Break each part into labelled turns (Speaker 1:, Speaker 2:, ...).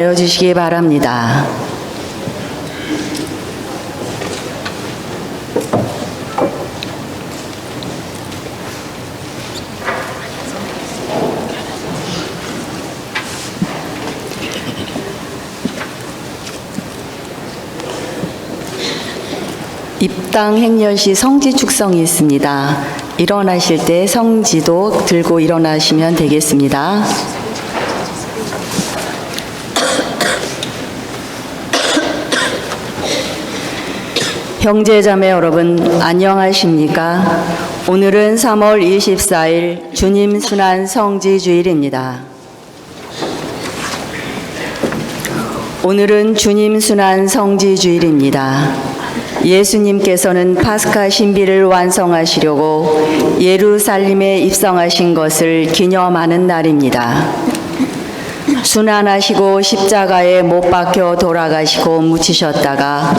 Speaker 1: 내어주시기 바랍니다. 입당 행렬 시 성지 축성이 있습니다. 일어나실 때 성지도 들고 일어나시면 되겠습니다. 형제자매 여러분, 안녕하십니까? 오늘은 3월 24일 주님 순환 성지 주일입니다. 오늘은 주님 순환 성지 주일입니다. 예수님께서는 파스카 신비를 완성하시려고 예루살렘에 입성하신 것을 기념하는 날입니다. 순환하시고 십자가에 못 박혀 돌아가시고 묻히셨다가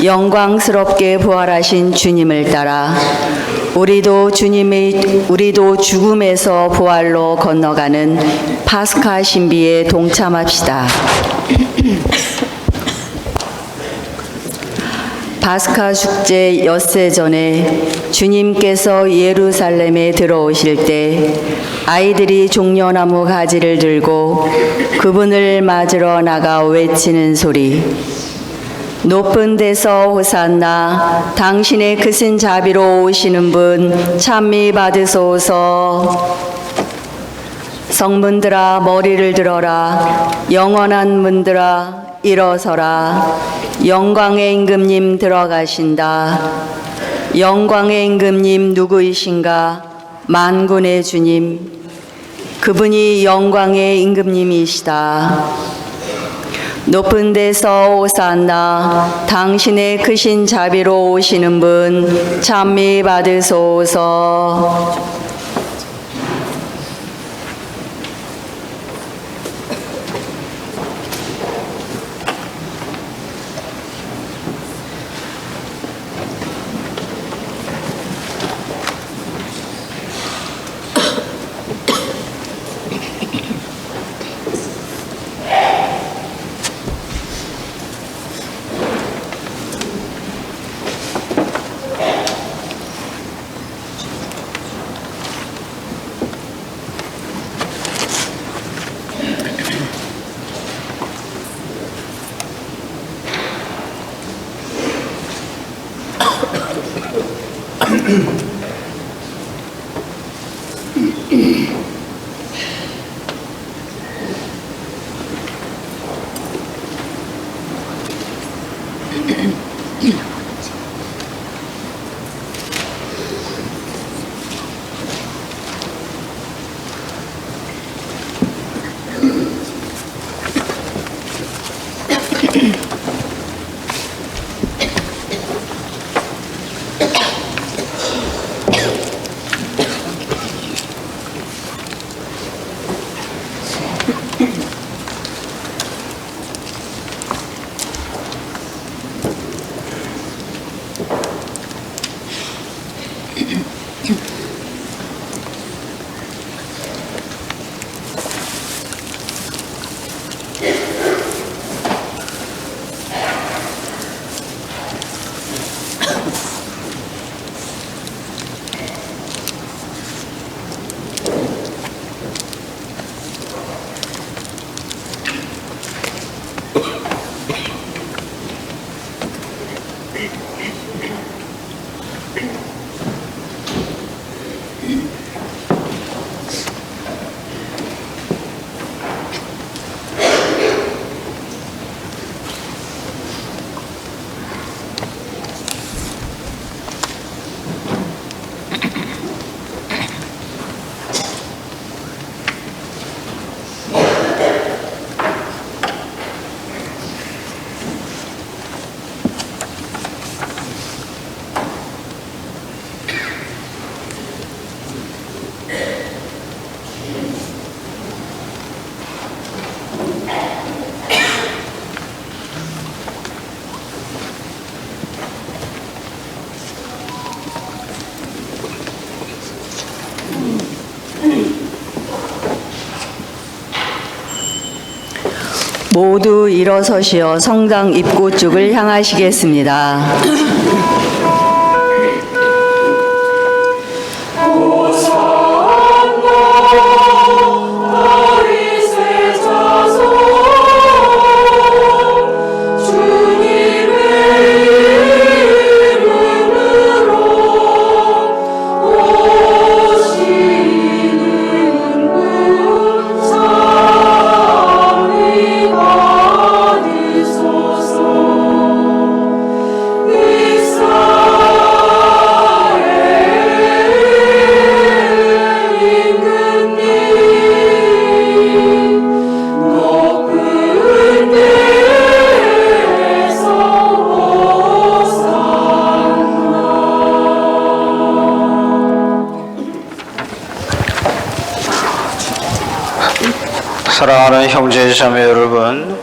Speaker 1: 영광스럽게 부활하신 주님을 따라 우리도 죽음에서 부활로 건너가는 파스카 신비에 동참합시다. 파스카 축제 엿새 전에 주님께서 예루살렘에 들어오실 때 아이들이 종려나무 가지를 들고 그분을 맞으러 나가 외치는 소리, 높은 데서 호산나, 당신의 크신 자비로 오시는 분 찬미 받으소서. 성문들아 머리를 들어라, 영원한 문들아 일어서라. 영광의 임금님 들어가신다. 영광의 임금님 누구이신가? 만군의 주님, 그분이 영광의 임금님이시다. 높은 데서 호산나, 당신의 크신 자비로 오시는 분 찬미 받으소서. 모두 일어서시어 성당 입구 쪽을 향하시겠습니다.
Speaker 2: 사랑하는 형제 자매 여러분,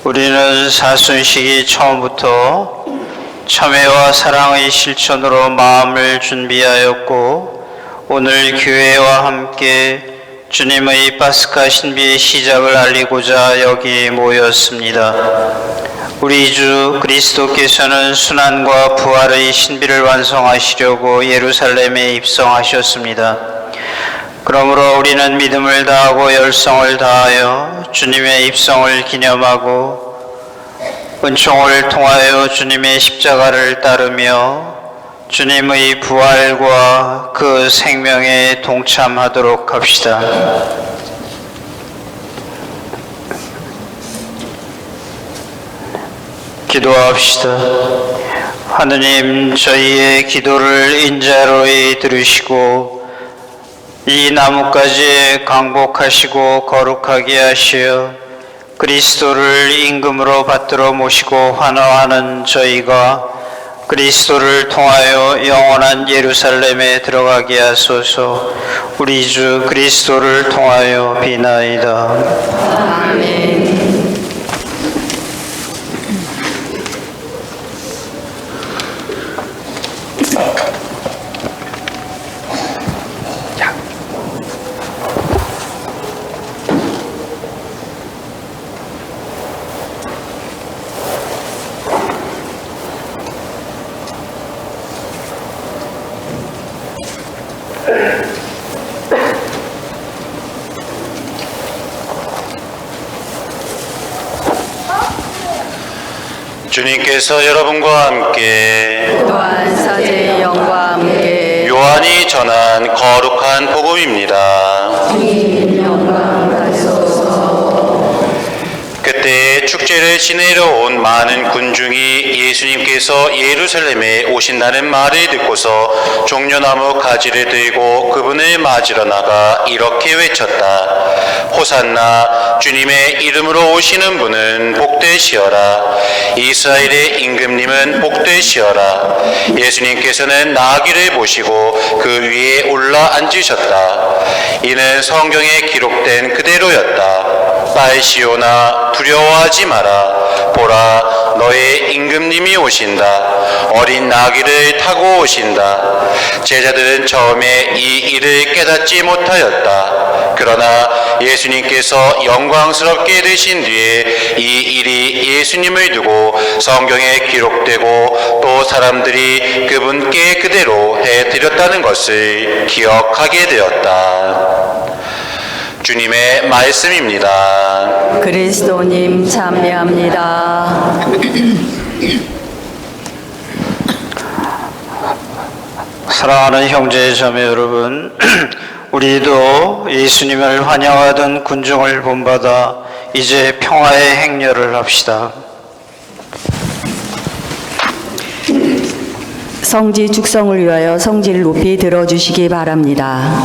Speaker 2: 우리는 사순식이 처음부터 참회와 사랑의 실천으로 마음을 준비하였고 오늘 교회와 함께 주님의 파스카 신비의 시작을 알리고자 여기 모였습니다. 우리 주 그리스도께서는 순환과 부활의 신비를 완성하시려고 예루살렘에 입성하셨습니다. 그러므로 우리는 믿음을 다하고 열성을 다하여 주님의 입성을 기념하고 은총을 통하여 주님의 십자가를 따르며 주님의 부활과 그 생명에 동참하도록 합시다. 기도합시다. 하느님, 저희의 기도를 인자로이 들으시고 이 나뭇가지에 강복하시고 거룩하게 하시어 그리스도를 임금으로 받들어 모시고 환호하는 저희가 그리스도를 통하여 영원한 예루살렘에 들어가게 하소서. 우리 주 그리스도를 통하여 비나이다.
Speaker 1: 아멘.
Speaker 3: 주님께서 여러분과 함께
Speaker 1: 또한 사제의 영과 함께
Speaker 3: 요한이 전한 거룩한 복음입니다.
Speaker 1: 주님 영광 받으소서.
Speaker 3: 그때 축제를 지내러 온 많은 군중이 예수님께서 예루살렘에 오신다는 말을 듣고서 종려나무 가지를 들고 그분을 맞으러 나가 이렇게 외쳤다. 호산나, 주님의 이름으로 오시는 분은 복되시어라. 이스라엘의 임금님은 복되시어라. 예수님께서는 나귀를 모시고 그 위에 올라 앉으셨다. 이는 성경에 기록된 그대로였다. 빨시오나 두려워하지 마라. 보라, 너의 임금님이 오신다. 어린 나귀를 타고 오신다. 제자들은 처음에 이 일을 깨닫지 못하였다. 그러나 예수님께서 영광스럽게 되신 뒤에 이 일이 예수님을 두고 성경에 기록되고 또 사람들이 그분께 그대로 해드렸다는 것을 기억하게 되었다. 주님의 말씀입니다.
Speaker 1: 그리스도님 찬미합니다.
Speaker 2: 사랑하는 형제 자매 여러분, 우리도 예수님을 환영하던 군중을 본받아 이제 평화의 행렬을 합시다.
Speaker 1: 성지 축성을 위하여 성지를 높이 들어주시기 바랍니다.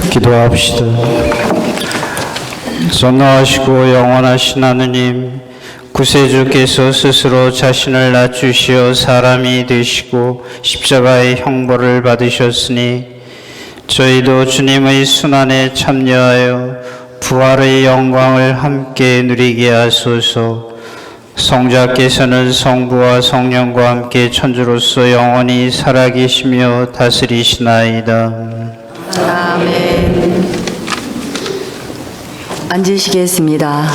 Speaker 2: 기도합시다. 전능하시고 영원하신 하느님, 구세주께서 스스로 자신을 낮추시어 사람이 되시고 십자가의 형벌을 받으셨으니 저희도 주님의 순환에 참여하여 부활의 영광을 함께 누리게 하소서. 성자께서는 성부와 성령과 함께 천주로서 영원히 살아계시며 다스리시나이다.
Speaker 1: 아멘. 앉으시겠습니다.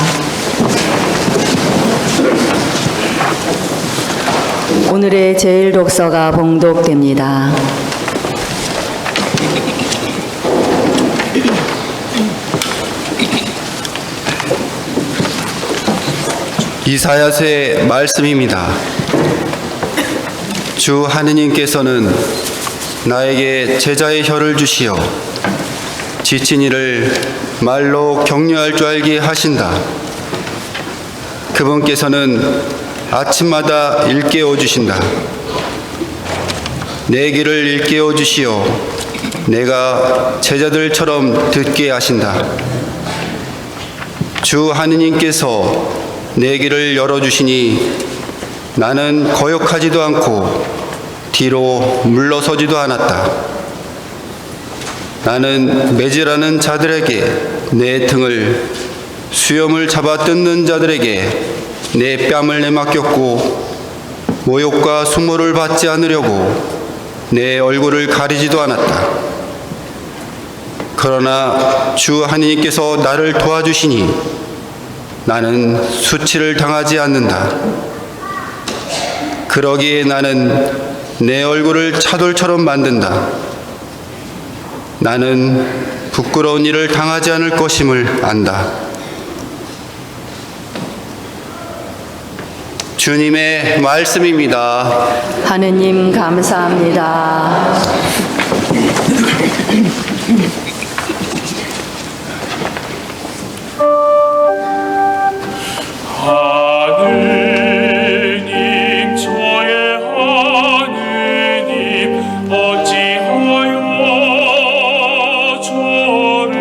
Speaker 1: 오늘의 제일 독서가 봉독됩니다.
Speaker 4: 이사야서의 말씀입니다. 주 하느님께서는 나에게 제자의 혀를 주시어 지친 이를 말로 격려할 줄 알게 하신다. 그분께서는 아침마다 일깨워 주신다. 내 귀를 일깨워 주시어 내가 제자들처럼 듣게 하신다. 주 하느님께서 내 귀를 열어주시니 나는 거역하지도 않고 뒤로 물러서지도 않았다. 나는 매질하는 자들에게 내 등을, 수염을 잡아 뜯는 자들에게 내 뺨을 내맡겼고 모욕과 수모를 받지 않으려고 내 얼굴을 가리지도 않았다. 그러나 주 하느님께서 나를 도와주시니 나는 수치를 당하지 않는다. 그러기에 나는 내 얼굴을 차돌처럼 만든다. 나는 부끄러운 일을 당하지 않을 것임을 안다. 주님의 말씀입니다.
Speaker 1: 하느님 감사합니다.
Speaker 5: 하느님 저의 하느님 어찌하여 저를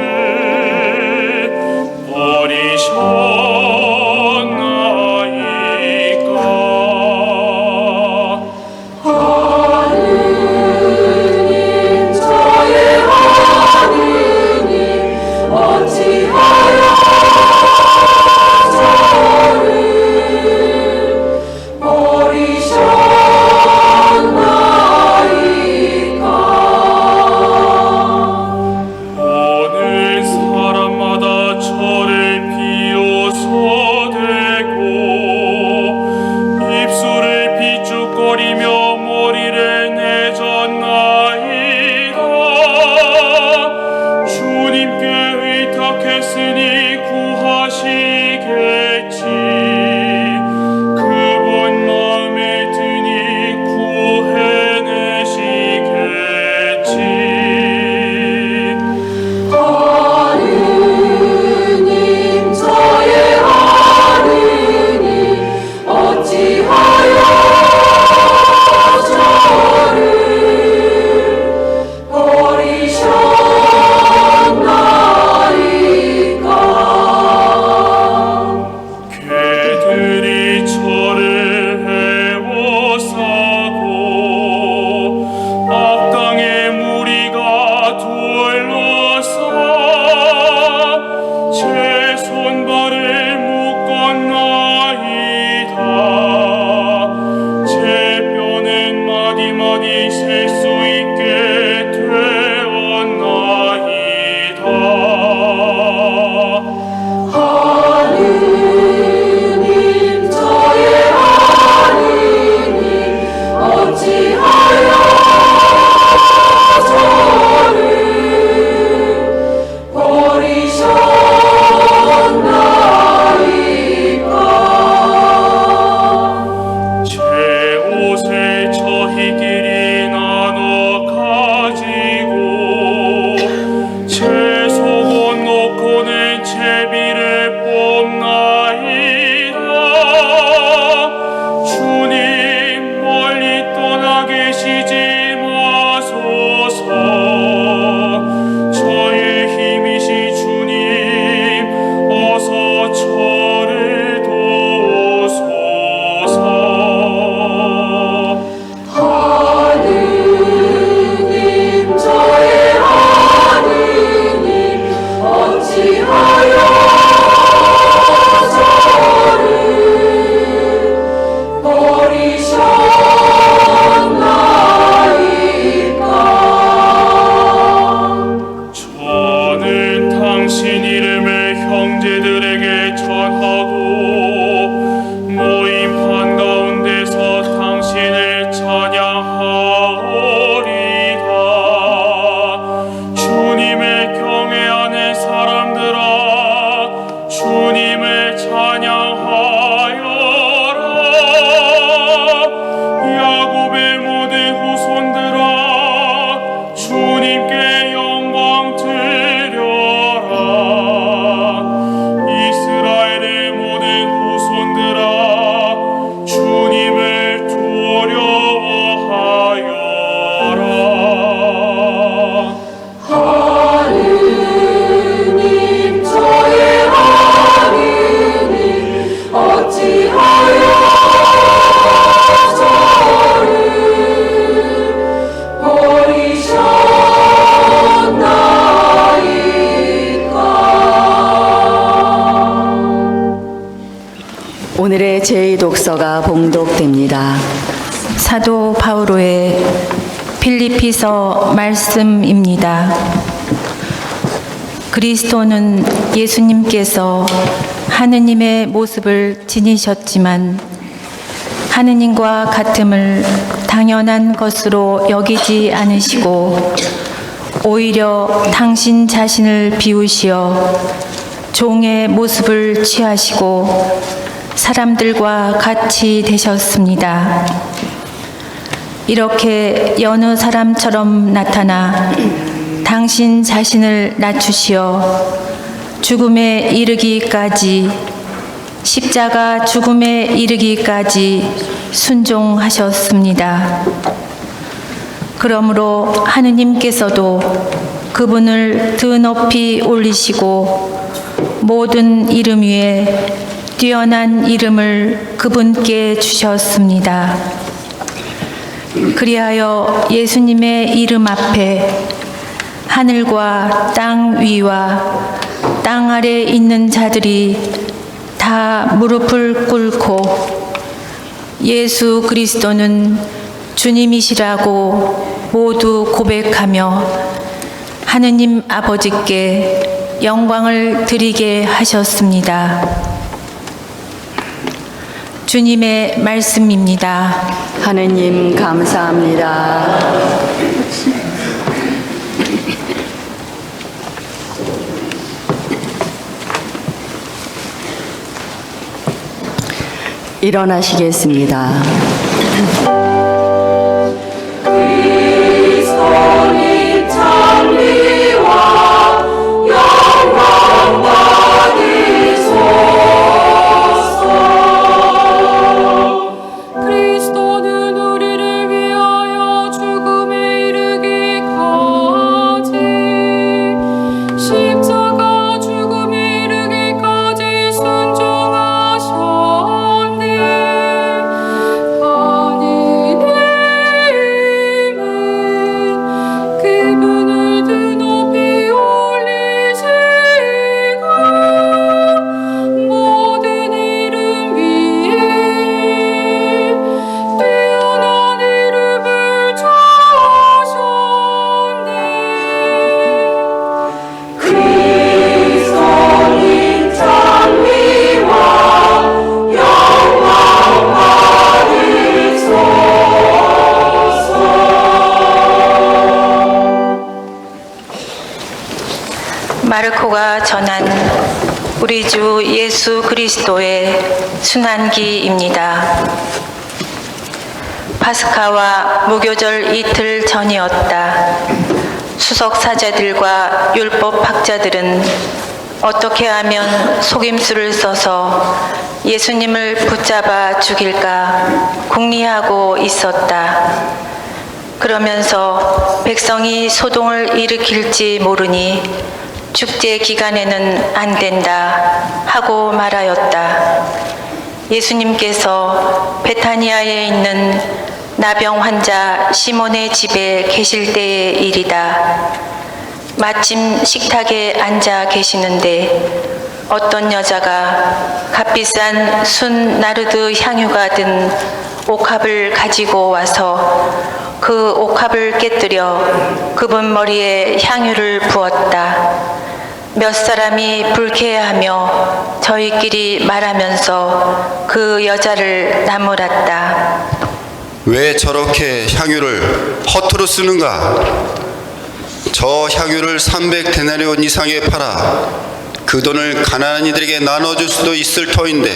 Speaker 5: 버리셨나이까. 하느님 저의 하느님 어찌하여
Speaker 1: 오늘의 제2독서가 봉독됩니다.
Speaker 6: 사도 바오로의 필리피서 말씀입니다. 그리스도는 예수님께서 하느님의 모습을 지니셨지만 하느님과 같음을 당연한 것으로 여기지 않으시고 오히려 당신 자신을 비우시어 종의 모습을 취하시고 사람들과 같이 되셨습니다. 이렇게 여느 사람처럼 나타나 당신 자신을 낮추시어 죽음에 이르기까지 십자가 죽음에 이르기까지 순종하셨습니다. 그러므로 하느님께서도 그분을 드높이 올리시고 모든 이름 위에 뛰어난 이름을 그분께 주셨습니다. 그리하여 예수님의 이름 앞에 하늘과 땅 위와 땅 아래 있는 자들이 다 무릎을 꿇고 예수 그리스도는 주님이시라고 모두 고백하며 하느님 아버지께 영광을 드리게 하셨습니다. 주님의 말씀입니다.
Speaker 1: 하느님 감사합니다. 일어나시겠습니다.
Speaker 5: 그리스도님 찬미와 영광 받으소서. 그리스도는 우리를 위하여 죽음에 이르기까지 십자가 죽음에 이르기까지 순종하셨네. 하느님은 그분을 드높이 올리시고 모든 이름 위에 뛰어난 이름을 주셨네. 그리스도님 찬미와 영광 받으소서.
Speaker 6: 마르코가 전한 우리 주 예수 그리스도의 순환기입니다. 파스카와 무교절 이틀 전이었다. 수석 사제들과 율법 학자들은 어떻게 하면 속임수를 써서 예수님을 붙잡아 죽일까 궁리하고 있었다. 그러면서 백성이 소동을 일으킬지 모르니 축제 기간에는 안 된다 하고 말하였다. 예수님께서 베타니아에 있는 나병 환자 시몬의 집에 계실 때의 일이다. 마침 식탁에 앉아 계시는데 어떤 여자가 값비싼 순 나르드 향유가 든 옥합을 가지고 와서 그 옥합을 깨뜨려 그분 머리에 향유를 부었다. 몇 사람이 불쾌해하며 저희끼리 말하면서 그 여자를 나무랐다.
Speaker 4: 왜 저렇게 향유를 허투루 쓰는가? 저 향유를 300데나리온 이상에 팔아 그 돈을 가난한 이들에게 나눠줄 수도 있을 터인데.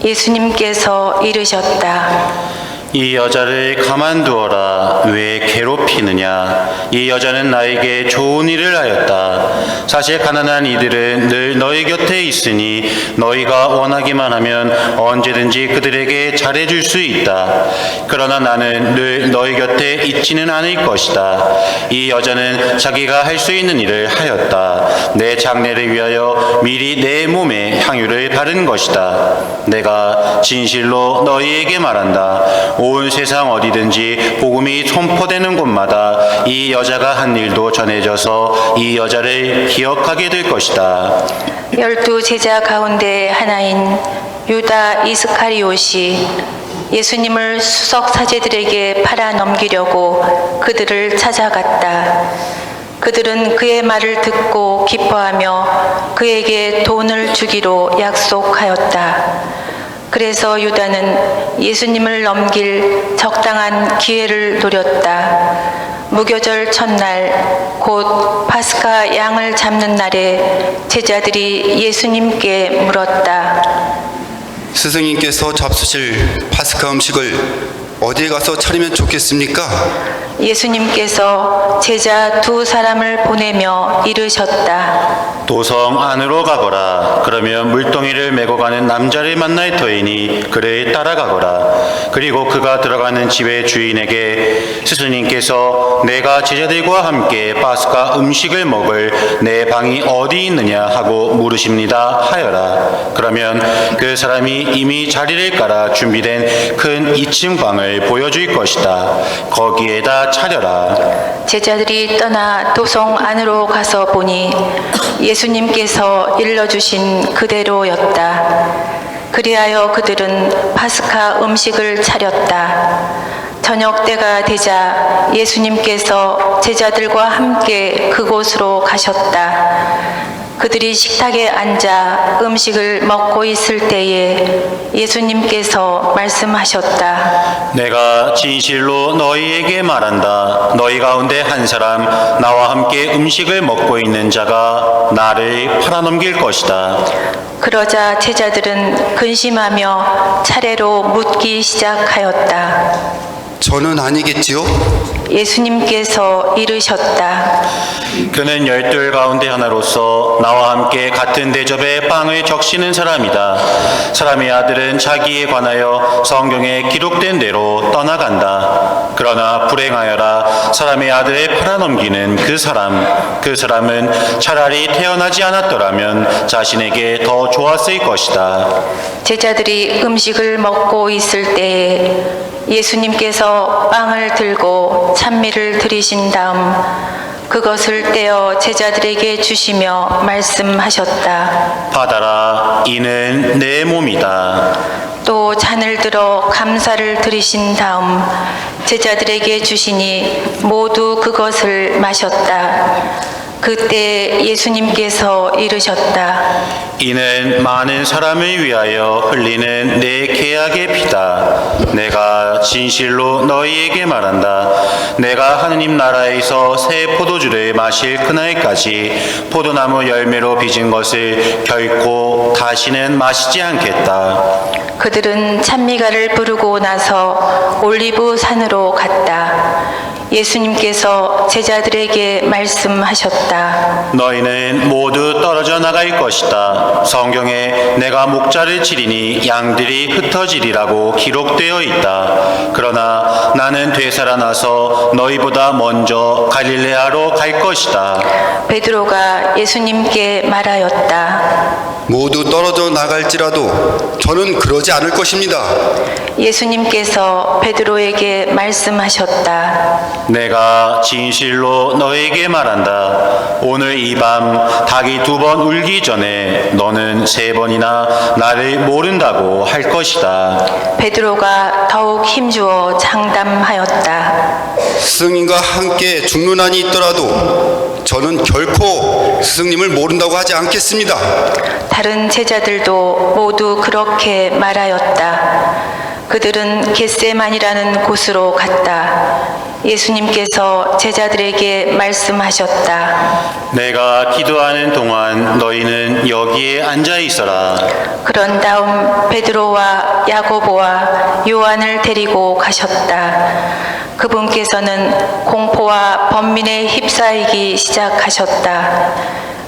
Speaker 6: 예수님께서 이르셨다.
Speaker 3: 이 여자를 가만두어라. 왜 괴롭히느냐? 이 여자는 나에게 좋은 일을 하였다. 사실 가난한 이들은 늘 너희 곁에 있으니 너희가 원하기만 하면 언제든지 그들에게 잘해줄 수 있다. 그러나 나는 늘 너희 곁에 있지는 않을 것이다. 이 여자는 자기가 할 수 있는 일을 하였다. 내 장례를 위하여 미리 내 몸에 향유를 바른 것이다. 내가 진실로 너희에게 말한다. 온 세상 어디든지 복음이 선포되는 곳마다 이 여자가 한 일도 전해져서 이 여자를 기억하게 될 것이다.
Speaker 6: 12 제자 가운데 하나인 유다 이스카리옷이 예수님을 수석 사제들에게 팔아 넘기려고 그들을 찾아갔다. 그들은 그의 말을 듣고 기뻐하며 그에게 돈을 주기로 약속하였다. 그래서 유다는 예수님을 넘길 적당한 기회를 노렸다. 무교절 첫날 곧 파스카 양을 잡는 날에 제자들이 예수님께 물었다.
Speaker 4: 스승님께서 잡수실 파스카 음식을 어디에 가서 차리면 좋겠습니까?
Speaker 6: 예수님께서 제자 두 사람을 보내며 이르셨다.
Speaker 3: 도성 안으로 가거라. 그러면 물동이를 메고 가는 남자를 만날 터이니 그를 따라가거라. 그리고 그가 들어가는 집의 주인에게 스승님께서 내가 제자들과 함께 파스카 음식을 먹을 내 방이 어디 있느냐 하고 물으십니다 하여라. 그러면 그 사람이 이미 자리를 깔아 준비된 큰 2층 방을 보여줄 것이다. 거기에다 차려라.
Speaker 6: 제자들이 떠나 도성 안으로 가서 보니 예수님께서 일러주신 그대로였다. 그리하여 그들은 파스카 음식을 차렸다. 저녁 때가 되자 예수님께서 제자들과 함께 그곳으로 가셨다. 그들이 식탁에 앉아 음식을 먹고 있을 때에 예수님께서 말씀하셨다.
Speaker 3: 내가 진실로 너희에게 말한다. 너희 가운데 한 사람 나와 함께 음식을 먹고 있는 자가 나를 팔아넘길 것이다.
Speaker 6: 그러자 제자들은 근심하며 차례로 묻기 시작하였다.
Speaker 4: 저는 아니겠지요?
Speaker 6: 예수님께서 이르셨다.
Speaker 3: 그는 12 가운데 하나로서 나와 함께 같은 대접에 빵을 적시는 사람이다. 사람의 아들은 자기에 관하여 성경에 기록된 대로 떠나간다. 그러나 불행하여라. 사람의 아들을 팔아넘기는 그 사람은 차라리 태어나지 않았더라면 자신에게 더 좋았을 것이다.
Speaker 6: 제자들이 음식을 먹고 있을 때에 예수님께서 빵을 들고 찬미를 드리신 다음 그것을 떼어 제자들에게 주시며 말씀하셨다.
Speaker 3: 받아라. 이는 내 몸이다.
Speaker 6: 또 잔을 들어 감사를 드리신 다음 제자들에게 주시니 모두 그것을 마셨다. 그때 예수님께서 이르셨다.
Speaker 3: 이는 많은 사람을 위하여 흘리는 내 계약의 피다. 내가 진실로 너희에게 말한다. 내가 하느님 나라에서 새 포도주를 마실 그날까지 포도나무 열매로 빚은 것을 결코 다시는 마시지 않겠다.
Speaker 6: 그들은 찬미가를 부르고 나서 올리브 산으로 갔다. 예수님께서 제자들에게 말씀하셨다.
Speaker 3: 너희는 모두 떨어져 나갈 것이다. 성경에 내가 목자를 치리니 양들이 흩어지리라고 기록되어 있다. 그러나 나는 되살아나서 너희보다 먼저 갈릴레아로 갈 것이다.
Speaker 6: 베드로가 예수님께 말하였다.
Speaker 4: 모두 떨어져 나갈지라도 저는 그러지 않을 것입니다.
Speaker 6: 예수님께서 베드로에게 말씀하셨다.
Speaker 3: 내가 진실로 너에게 말한다. 오늘 이 밤 닭이 2번 울기 전에 너는 3번이나 나를 모른다고 할 것이다.
Speaker 6: 베드로가 더욱 힘주어 장담하였다.
Speaker 4: 스승님과 함께 죽는 한이 있더라도 저는 결코 스승님을 모른다고 하지 않겠습니다.
Speaker 6: 다른 제자들도 모두 그렇게 말하였다. 그들은 겟세만이라는 곳으로 갔다. 예수님께서 제자들에게 말씀하셨다.
Speaker 3: 내가 기도하는 동안 너희는 여기에 앉아 있어라.
Speaker 6: 그런 다음 베드로와 야고보와 요한을 데리고 가셨다. 그분께서는 공포와 번민에 휩싸이기 시작하셨다.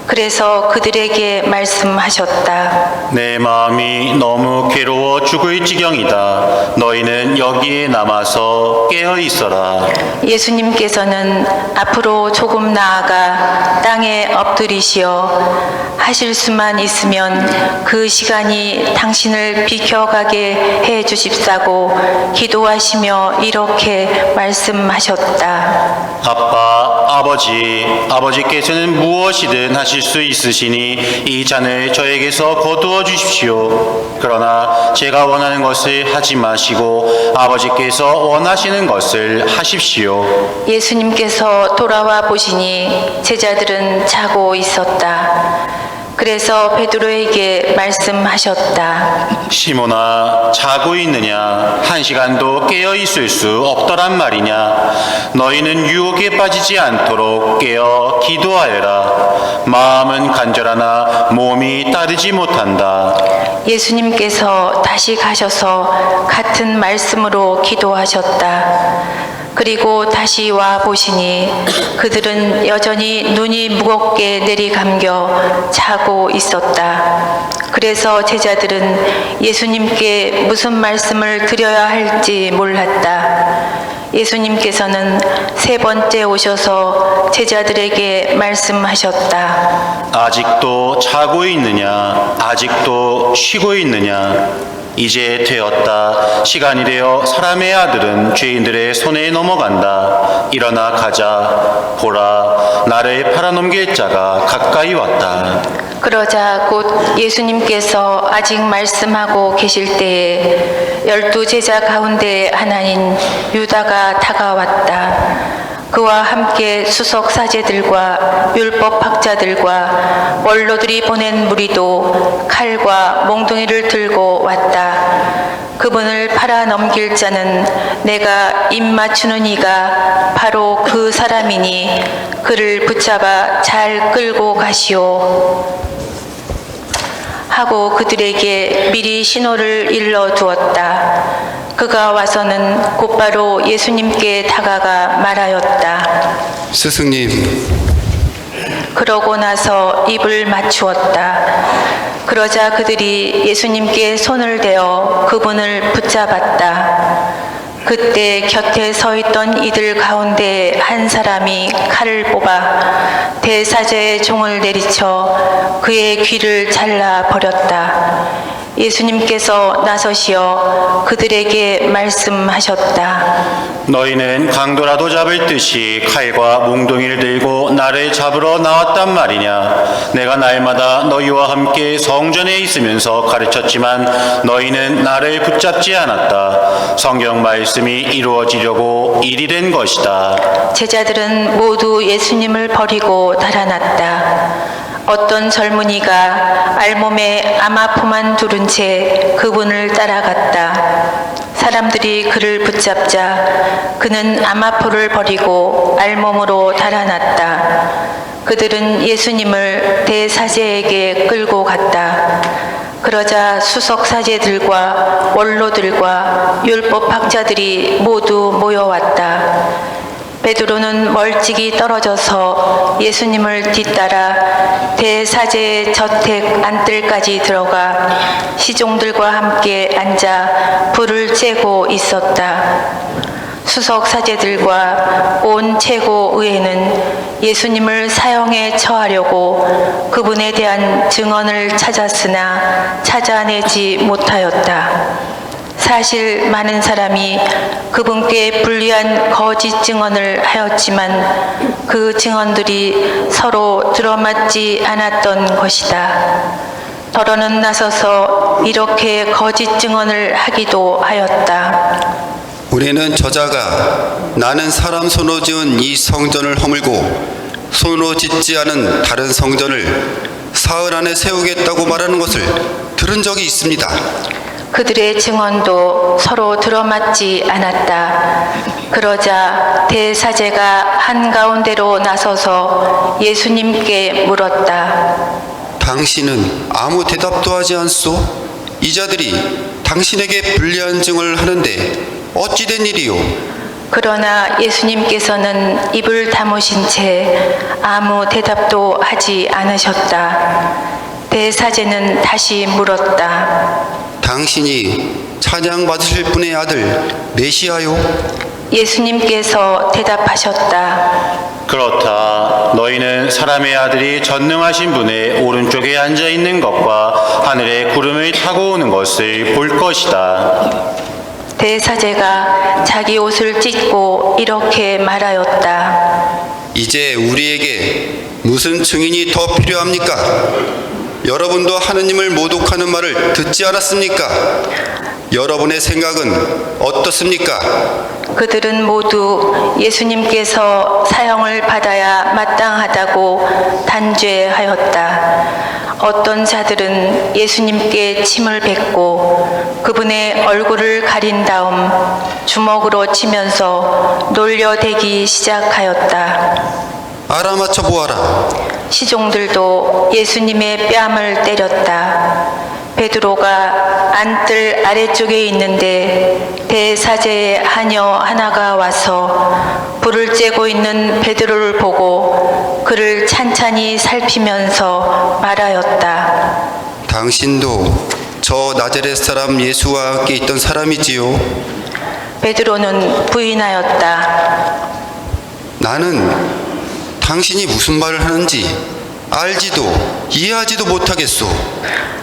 Speaker 6: 그래서 그들에게 말씀하셨다.
Speaker 3: 내 마음이 너무 괴로워 죽을 지경이다. 너희는 여기에 남아서 깨어 있어라.
Speaker 6: 예수님께서는 앞으로 조금 나아가 땅에 엎드리시어 하실 수만 있으면 그 시간이 당신을 비켜가게 해 주십사고 기도하시며 이렇게 말씀하셨다.
Speaker 3: 아버지께서는 무엇이든 하실 먹으실 수 있으시니 이 잔을 저에게서 거두어 주십시오. 그러나 제가 원하는 것을 하지 마시고 아버지께서 원하시는 것을 하십시오.
Speaker 6: 예수님께서 돌아와 보시니 제자들은 자고 있었다. 그래서 베드로에게 말씀하셨다.
Speaker 3: 시몬아, 자고 있느냐? 한 시간도 깨어 있을 수 없더란 말이냐? 너희는 유혹에 빠지지 않도록 깨어 기도하여라. 마음은 간절하나 몸이 따르지 못한다.
Speaker 6: 예수님께서 다시 가셔서 같은 말씀으로 기도하셨다. 그리고 다시 와 보시니 그들은 여전히 눈이 무겁게 내리감겨 자고 있었다. 그래서 제자들은 예수님께 무슨 말씀을 드려야 할지 몰랐다. 예수님께서는 세 번째 오셔서 제자들에게 말씀하셨다.
Speaker 3: 아직도 자고 있느냐? 아직도 쉬고 있느냐? 이제 되었다. 시간이 되어 사람의 아들은 죄인들의 손에 넘어간다. 일어나 가자. 보라, 나를 팔아넘길 자가 가까이 왔다.
Speaker 6: 그러자 곧 예수님께서 아직 말씀하고 계실 때에 12 제자 가운데 하나인 유다가 다가왔다. 그와 함께 수석 사제들과 율법 학자들과 원로들이 보낸 무리도 칼과 몽둥이를 들고 왔다. 그분을 팔아 넘길 자는 내가 입 맞추는 이가 바로 그 사람이니 그를 붙잡아 잘 끌고 가시오. 하고 그들에게 미리 신호를 일러 두었다. 그가 와서는 곧바로 예수님께 다가가 말하였다.
Speaker 4: 스승님,
Speaker 6: 그러고 나서 입을 맞추었다. 그러자 그들이 예수님께 손을 대어 그분을 붙잡았다. 그때 곁에 서 있던 이들 가운데 한 사람이 칼을 뽑아 대사제의 종을 내리쳐 그의 귀를 잘라 버렸다. 예수님께서 나서시어 그들에게 말씀하셨다.
Speaker 3: 너희는 강도라도 잡을 듯이 칼과 몽둥이를 들고 나를 잡으러 나왔단 말이냐? 내가 날마다 너희와 함께 성전에 있으면서 가르쳤지만 너희는 나를 붙잡지 않았다. 성경 말씀이 이루어지려고 일이 된 것이다.
Speaker 6: 제자들은 모두 예수님을 버리고 달아났다. 어떤 젊은이가 알몸에 암아포만 두른 채 그분을 따라갔다. 사람들이 그를 붙잡자 그는 암아포를 버리고 알몸으로 달아났다. 그들은 예수님을 대사제에게 끌고 갔다. 그러자 수석 사제들과 원로들과 율법 학자들이 모두 모여왔다. 베드로는 멀찍이 떨어져서 예수님을 뒤따라 대사제의 저택 안뜰까지 들어가 시종들과 함께 앉아 불을 쬐고 있었다. 수석 사제들과 온 최고 의회는 예수님을 사형에 처하려고 그분에 대한 증언을 찾았으나 찾아내지 못하였다. 사실 많은 사람이 그분께 불리한 거짓 증언을 하였지만 그 증언들이 서로 들어맞지 않았던 것이다. 더러는 나서서 이렇게 거짓 증언을 하기도 하였다.
Speaker 4: 우리는 저자가 나는 사람 손으로 지은 이 성전을 허물고 손으로 짓지 않은 다른 성전을 사흘 안에 세우겠다고 말하는 것을 들은 적이 있습니다.
Speaker 6: 그들의 증언도 서로 들어맞지 않았다. 그러자 대사제가 한가운데로 나서서 예수님께 물었다.
Speaker 4: 당신은 아무 대답도 하지 않소? 이 자들이 당신에게 불리한 증언을 하는데 어찌 된 일이요?
Speaker 6: 그러나 예수님께서는 입을 다무신 채 아무 대답도 하지 않으셨다. 대사제는 다시 물었다.
Speaker 4: 당신이 찬양받으실 분의 아들 메시아요?
Speaker 6: 예수님께서 대답하셨다.
Speaker 3: 그렇다. 너희는 사람의 아들이 전능하신 분의 오른쪽에 앉아 있는 것과 하늘의 구름을 타고 오는 것을 볼 것이다.
Speaker 6: 대사제가 자기 옷을 찢고 이렇게 말하였다.
Speaker 4: 이제 우리에게 무슨 증인이 더 필요합니까? 여러분도 하느님을 모독하는 말을 듣지 않았습니까? 여러분의 생각은 어떻습니까?
Speaker 6: 그들은 모두 예수님께서 사형을 받아야 마땅하다고 단죄하였다. 어떤 자들은 예수님께 침을 뱉고 그분의 얼굴을 가린 다음 주먹으로 치면서 놀려대기 시작하였다.
Speaker 4: 알아맞혀 보아라.
Speaker 6: 시종들도 예수님의 뺨을 때렸다. 베드로가 안뜰 아래쪽에 있는데 대사제의 하녀 하나가 와서 불을 쬐고 있는 베드로를 보고 그를 찬찬히 살피면서 말하였다.
Speaker 4: 당신도 저 나자렛 사람 예수와 함께 있던 사람이지요.
Speaker 6: 베드로는 부인하였다.
Speaker 4: 나는 당신이 무슨 말을 하는지 알지도 이해하지도 못하겠소.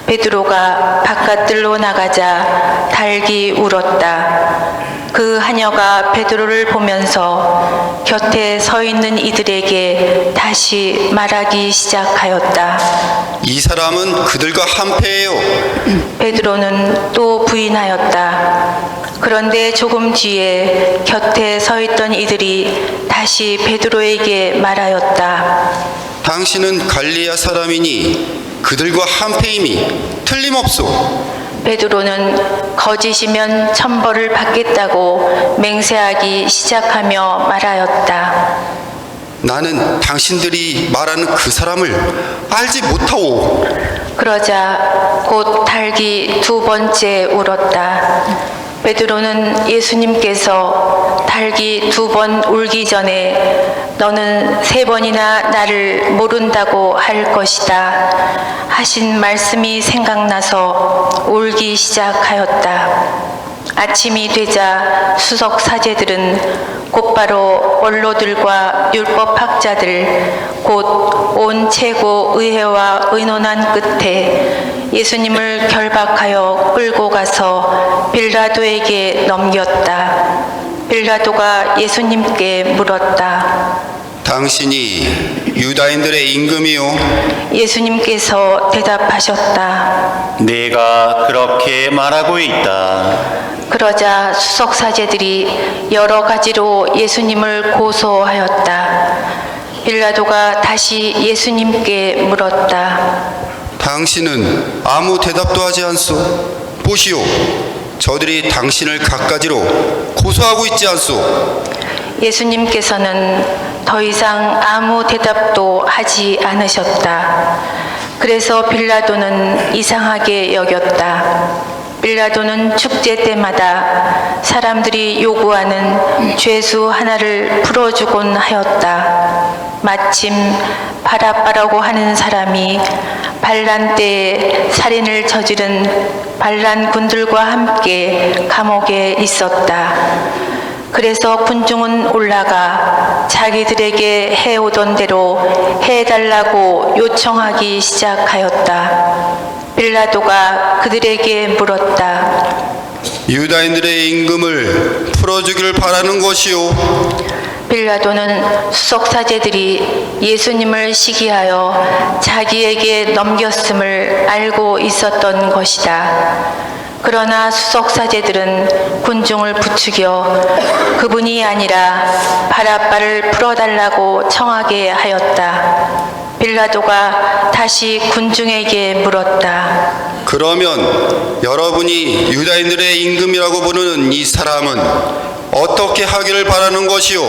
Speaker 6: 베드로가 바깥들로 나가자 달기 울었다. 그 하녀가 베드로를 보면서 곁에 서 있는 이들에게 다시 말하기 시작하였다.
Speaker 4: 이 사람은 그들과 한패예요.
Speaker 6: 베드로는 또 부인하였다. 그런데 조금 뒤에 곁에 서 있던 이들이 다시 베드로에게 말하였다.
Speaker 4: 당신은 갈리아 사람이니 그들과 한패임이 틀림없소.
Speaker 6: 베드로는 거짓이면 천벌을 받겠다고 맹세하기 시작하며 말하였다.
Speaker 4: 나는 당신들이 말하는 그 사람을 알지 못하오.
Speaker 6: 그러자 곧 달기 두 번째 울었다. 베드로는 예수님께서 달기 두 번 울기 전에 너는 세 번이나 나를 모른다고 할 것이다 하신 말씀이 생각나서 울기 시작하였다. 아침이 되자 수석 사제들은 곧바로 원로들과 율법학자들 곧 온 최고 의회와 의논한 끝에 예수님을 결박하여 끌고 가서 빌라도에게 넘겼다. 빌라도가 예수님께 물었다.
Speaker 4: 당신이 유다인들의 임금이요?
Speaker 6: 예수님께서 대답하셨다.
Speaker 3: 내가 그렇게 말하고 있다.
Speaker 6: 그러자 수석 사제들이 여러 가지로 예수님을 고소하였다. 빌라도가 다시 예수님께 물었다.
Speaker 4: 당신은 아무 대답도 하지 않소. 보시오, 저들이 당신을 갖가지로 고소하고 있지 않소.
Speaker 6: 예수님께서는 더 이상 아무 대답도 하지 않으셨다. 그래서 빌라도는 이상하게 여겼다. 빌라도는 축제 때마다 사람들이 요구하는 죄수 하나를 풀어주곤 하였다. 마침 바라바라고 하는 사람이 반란 때에 살인을 저지른 반란군들과 함께 감옥에 있었다. 그래서 군중은 올라가 자기들에게 해오던 대로 해달라고 요청하기 시작하였다. 빌라도가 그들에게 물었다.
Speaker 4: 유다인들의 임금을 풀어주기를 바라는 것이요?
Speaker 6: 빌라도는 수석사제들이 예수님을 시기하여 자기에게 넘겼음을 알고 있었던 것이다. 그러나 수석사제들은 군중을 부추겨 그분이 아니라 바라바를 풀어달라고 청하게 하였다. 빌라도가 다시 군중에게 물었다.
Speaker 4: 그러면 여러분이 유다인들의 임금이라고 부르는 이 사람은 어떻게 하기를 바라는 것이요?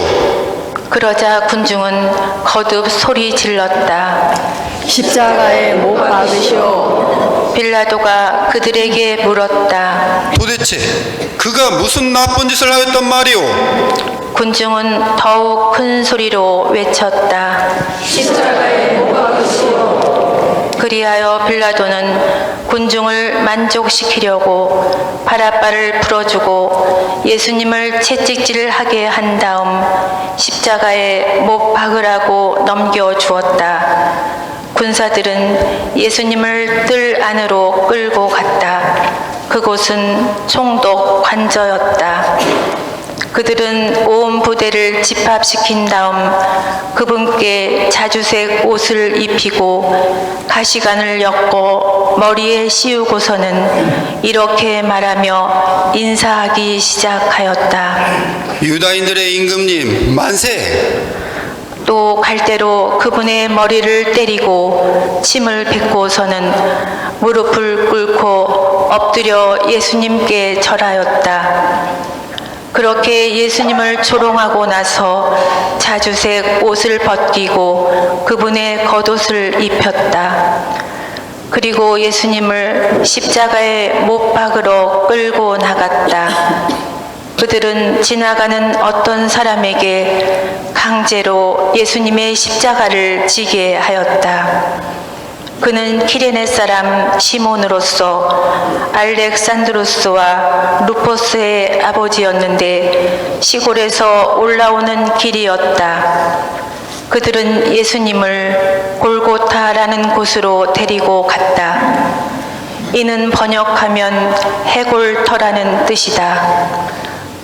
Speaker 6: 그러자 군중은 거듭 소리 질렀다.
Speaker 1: 십자가에 못 박으시오.
Speaker 6: 빌라도가 그들에게 물었다.
Speaker 4: 도대체 그가 무슨 나쁜 짓을 하였단 말이오?
Speaker 6: 군중은 더욱 큰 소리로 외쳤다.
Speaker 1: 십자가에 못 박으시오.
Speaker 6: 그리하여 빌라도는 군중을 만족시키려고 바라바를 풀어주고 예수님을 채찍질하게 한 다음 십자가에 못 박으라고 넘겨주었다. 군사들은 예수님을 뜰 안으로 끌고 갔다. 그곳은 총독 관저였다. 그들은 온 부대를 집합시킨 다음 그분께 자주색 옷을 입히고 가시관을 엮어 머리에 씌우고서는 이렇게 말하며 인사하기 시작하였다.
Speaker 4: 유다인들의 임금님 만세!
Speaker 6: 또 갈대로 그분의 머리를 때리고 침을 뱉고서는 무릎을 꿇고 엎드려 예수님께 절하였다. 그렇게 예수님을 조롱하고 나서 자주색 옷을 벗기고 그분의 겉옷을 입혔다. 그리고 예수님을 십자가에 못 박으러 끌고 나갔다. 그들은 지나가는 어떤 사람에게 강제로 예수님의 십자가를 지게 하였다. 그는 키레네 사람 시몬으로서 알렉산드로스와 루포스의 아버지였는데 시골에서 올라오는 길이었다. 그들은 예수님을 골고타라는 곳으로 데리고 갔다. 이는 번역하면 해골터라는 뜻이다.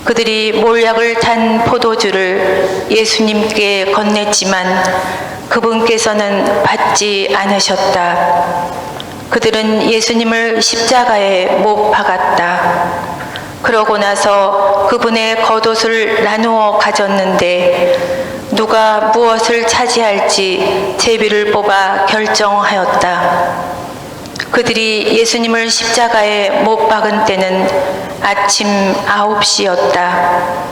Speaker 6: 그들이 몰약을 탄 포도주를 예수님께 건넸지만 그분께서는 받지 않으셨다. 그들은 예수님을 십자가에 못 박았다. 그러고 나서 그분의 겉옷을 나누어 가졌는데 누가 무엇을 차지할지 제비를 뽑아 결정하였다. 그들이 예수님을 십자가에 못 박은 때는 아침 9시였다.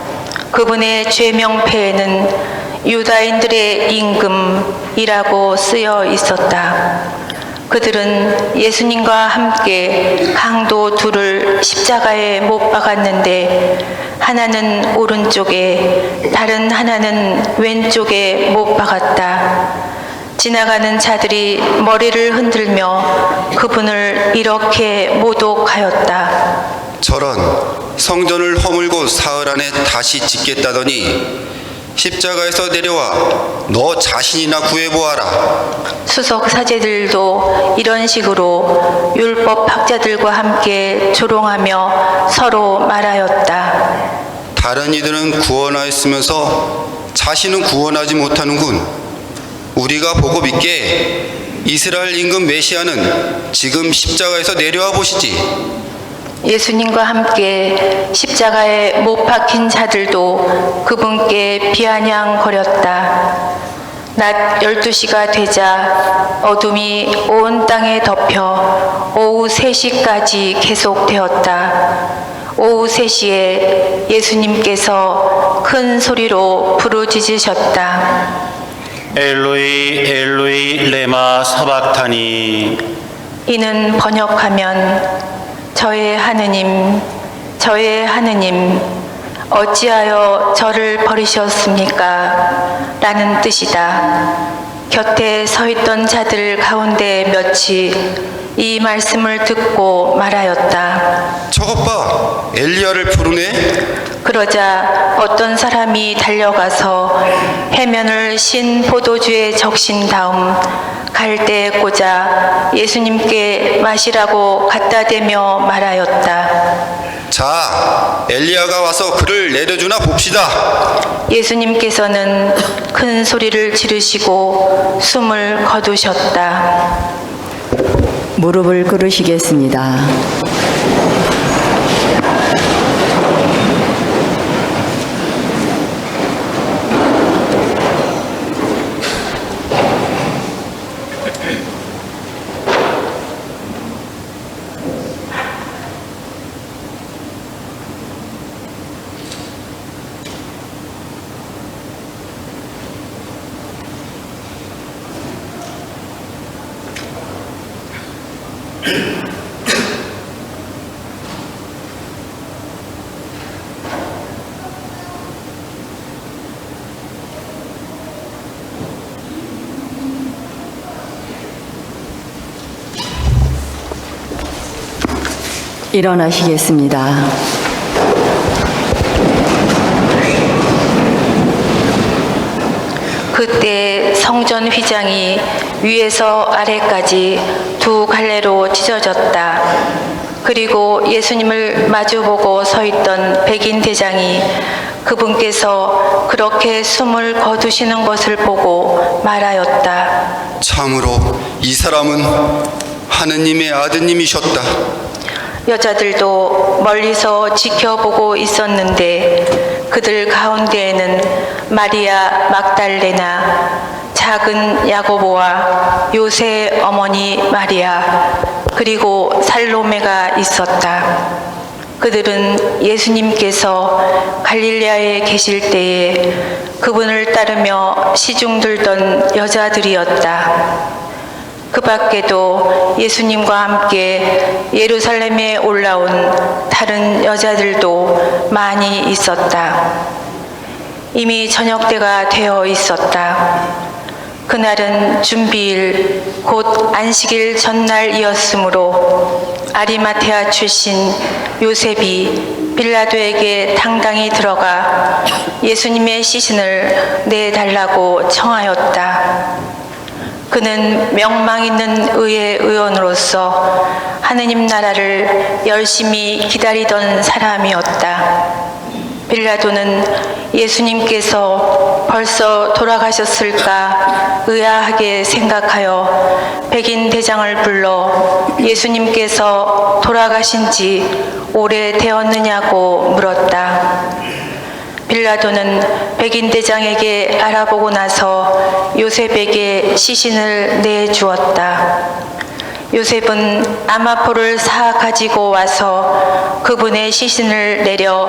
Speaker 6: 그분의 죄명패에는 유다인들의 임금이라고 쓰여 있었다. 그들은 예수님과 함께 강도 둘을 십자가에 못 박았는데 하나는 오른쪽에 다른 하나는 왼쪽에 못 박았다. 지나가는 자들이 머리를 흔들며 그분을 이렇게 모독하였다.
Speaker 4: 저런 성전을 허물고 사흘 안에 다시 짓겠다더니 십자가에서 내려와 너 자신이나 구해보아라.
Speaker 6: 수석 사제들도 이런 식으로 율법 학자들과 함께 조롱하며 서로 말하였다.
Speaker 4: 다른 이들은 구원하였으면서 자신은 구원하지 못하는군. 우리가 보고 믿게 이스라엘 임금 메시아는 지금 십자가에서 내려와 보시지.
Speaker 6: 예수님과 함께 십자가에 못 박힌 자들도 그분께 비아냥거렸다. 낮 12시가 되자 어둠이 온 땅에 덮여 오후 3시까지 계속되었다. 오후 3시에 예수님께서 큰 소리로 부르짖으셨다.
Speaker 3: 엘로이 엘로이 레마 사박타니.
Speaker 6: 이는 번역하면 저의 하느님, 저의 하느님, 어찌하여 저를 버리셨습니까? 라는 뜻이다. 곁에 서 있던 자들 가운데 몇이 이 말씀을 듣고 말하였다.
Speaker 4: 저것 봐, 엘리야를 부르네.
Speaker 6: 그러자 어떤 사람이 달려가서 해면을 신 포도주에 적신 다음 갈대에 꽂아 예수님께 마시라고 갖다 대며 말하였다.
Speaker 4: 자, 엘리야가 와서 그를 내려주나 봅시다.
Speaker 6: 예수님께서는 큰 소리를 지르시고 숨을 거두셨다.
Speaker 1: 무릎을 꿇으시겠습니다. 일어나시겠습니다.
Speaker 6: 그때 성전 휘장이 위에서 아래까지 두 갈래로 찢어졌다. 그리고 예수님을 마주보고 서 있던 백인 대장이 그분께서 그렇게 숨을 거두시는 것을 보고 말하였다.
Speaker 4: 참으로 이 사람은 하느님의 아드님이셨다.
Speaker 6: 여자들도 멀리서 지켜보고 있었는데 그들 가운데에는 마리아 막달레나, 작은 야고보와 요새 어머니 마리아, 그리고 살로메가 있었다. 그들은 예수님께서 갈릴레아에 계실 때에 그분을 따르며 시중 들던 여자들이었다. 그 밖에도 예수님과 함께 예루살렘에 올라온 다른 여자들도 많이 있었다. 이미 저녁 때가 되어 있었다. 그날은 준비일, 곧 안식일 전날이었으므로 아리마테아 출신 요셉이 빌라도에게 당당히 들어가 예수님의 시신을 내달라고 청하였다. 그는 명망 있는 의의 의원으로서 하느님 나라를 열심히 기다리던 사람이었다. 빌라도는 예수님께서 벌써 돌아가셨을까 의아하게 생각하여 백인 대장을 불러 예수님께서 돌아가신 지 오래되었느냐고 물었다. 빌라도는 백인 대장에게 알아보고 나서 요셉에게 시신을 내주었다. 요셉은 아마포를 사 가지고 와서 그분의 시신을 내려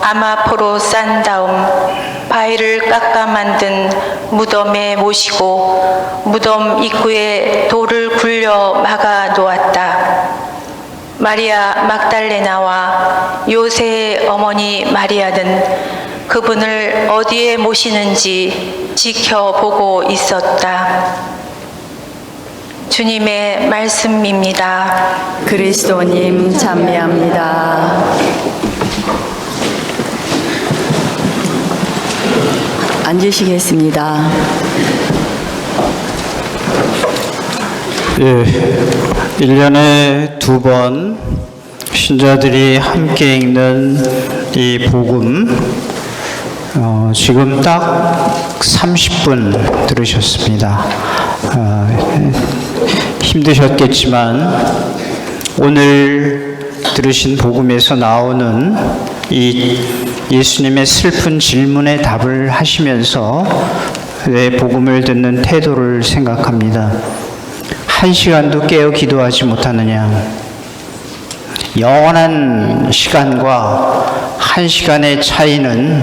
Speaker 6: 아마포로 싼 다음 바위를 깎아 만든 무덤에 모시고 무덤 입구에 돌을 굴려 막아 놓았다. 마리아 막달레나와 요새의 어머니 마리아는 그분을 어디에 모시는지 지켜보고 있었다. 주님의 말씀입니다.
Speaker 1: 그리스도님 찬미합니다. 앉으시겠습니다.
Speaker 2: 예, 1년에 2번 신자들이 함께 읽는 이 복음, 지금 딱 30분 들으셨습니다. 힘드셨겠지만 오늘 들으신 복음에서 나오는 이 예수님의 슬픈 질문에 답을 하시면서 왜 복음을 듣는 태도를 생각합니다. 한 시간도 깨어 기도하지 못하느냐? 영원한 시간과 한 시간의 차이는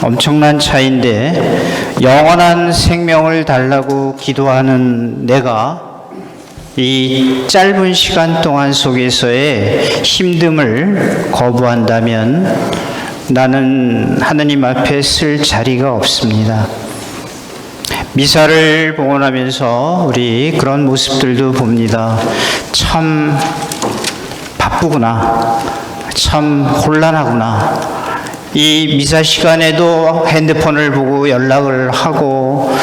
Speaker 2: 엄청난 차이인데 영원한 생명을 달라고 기도하는 내가 이 짧은 시간 동안 속에서의 힘듦을 거부한다면 나는 하느님 앞에 쓸 자리가 없습니다. 미사를 봉헌하면서 우리 그런 모습들도 봅니다. 참 바쁘구나. 참 혼란하구나. 이 미사 시간에도 핸드폰을 보고 연락을 하고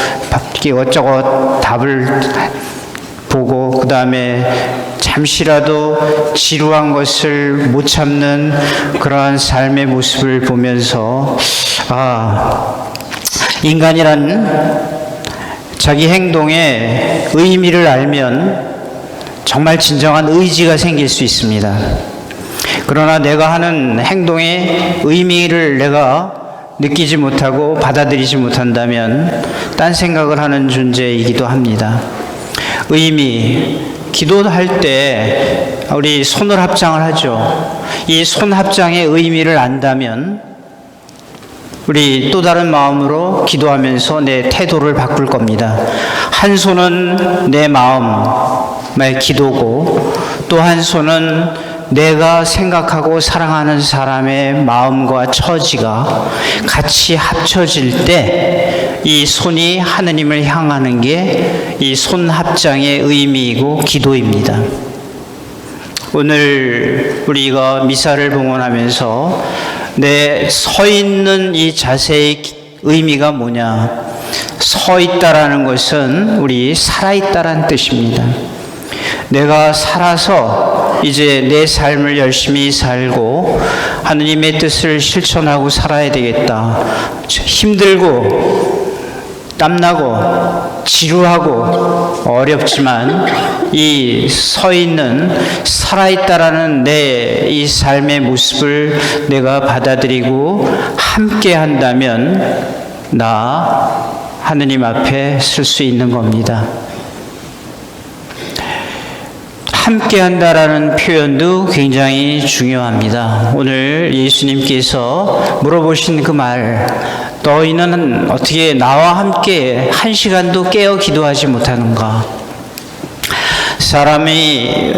Speaker 2: 어쩌고 답을 보고 그 다음에 잠시라도 지루한 것을 못 참는 그러한 삶의 모습을 보면서 인간이란 자기 행동의 의미를 알면 정말 진정한 의지가 생길 수 있습니다. 그러나 내가 하는 행동의 의미를 내가 느끼지 못하고 받아들이지 못한다면 딴 생각을 하는 존재이기도 합니다. 의미, 기도할 때 우리 손을 합장을 하죠. 이 손 합장의 의미를 안다면 우리 또 다른 마음으로 기도하면서 내 태도를 바꿀 겁니다. 한 손은 내 마음의 기도고 또 한 손은 내가 생각하고 사랑하는 사람의 마음과 처지가 같이 합쳐질 때 이 손이 하느님을 향하는 게 이 손 합장의 의미이고 기도입니다. 오늘 우리가 미사를 봉헌하면서 내 서 있는 이 자세의 의미가 뭐냐? 서 있다라는 것은 우리 살아 있다라는 뜻입니다. 내가 살아서 이제 내 삶을 열심히 살고 하느님의 뜻을 실천하고 살아야 되겠다. 힘들고 땀나고 지루하고 어렵지만 이 서 있는 살아있다라는 내 이 삶의 모습을 내가 받아들이고 함께 한다면 나 하느님 앞에 설 수 있는 겁니다. 함께 한다라는 표현도 굉장히 중요합니다. 오늘 예수님께서 물어보신 그 말, 너희는 어떻게 나와 함께 한 시간도 깨어 기도하지 못하는가? 사람이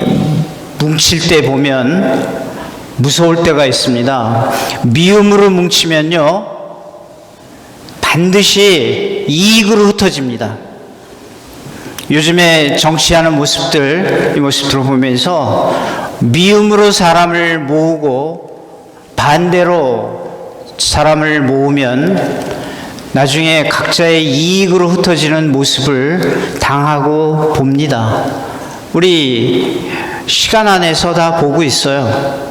Speaker 2: 뭉칠 때 보면 무서울 때가 있습니다. 미움으로 뭉치면요, 반드시 이익으로 흩어집니다. 요즘에 정치하는 모습들, 이 모습들을 보면서 미움으로 사람을 모으고 반대로 사람을 모으면 나중에 각자의 이익으로 흩어지는 모습을 당하고 봅니다. 우리 시간 안에서 다 보고 있어요.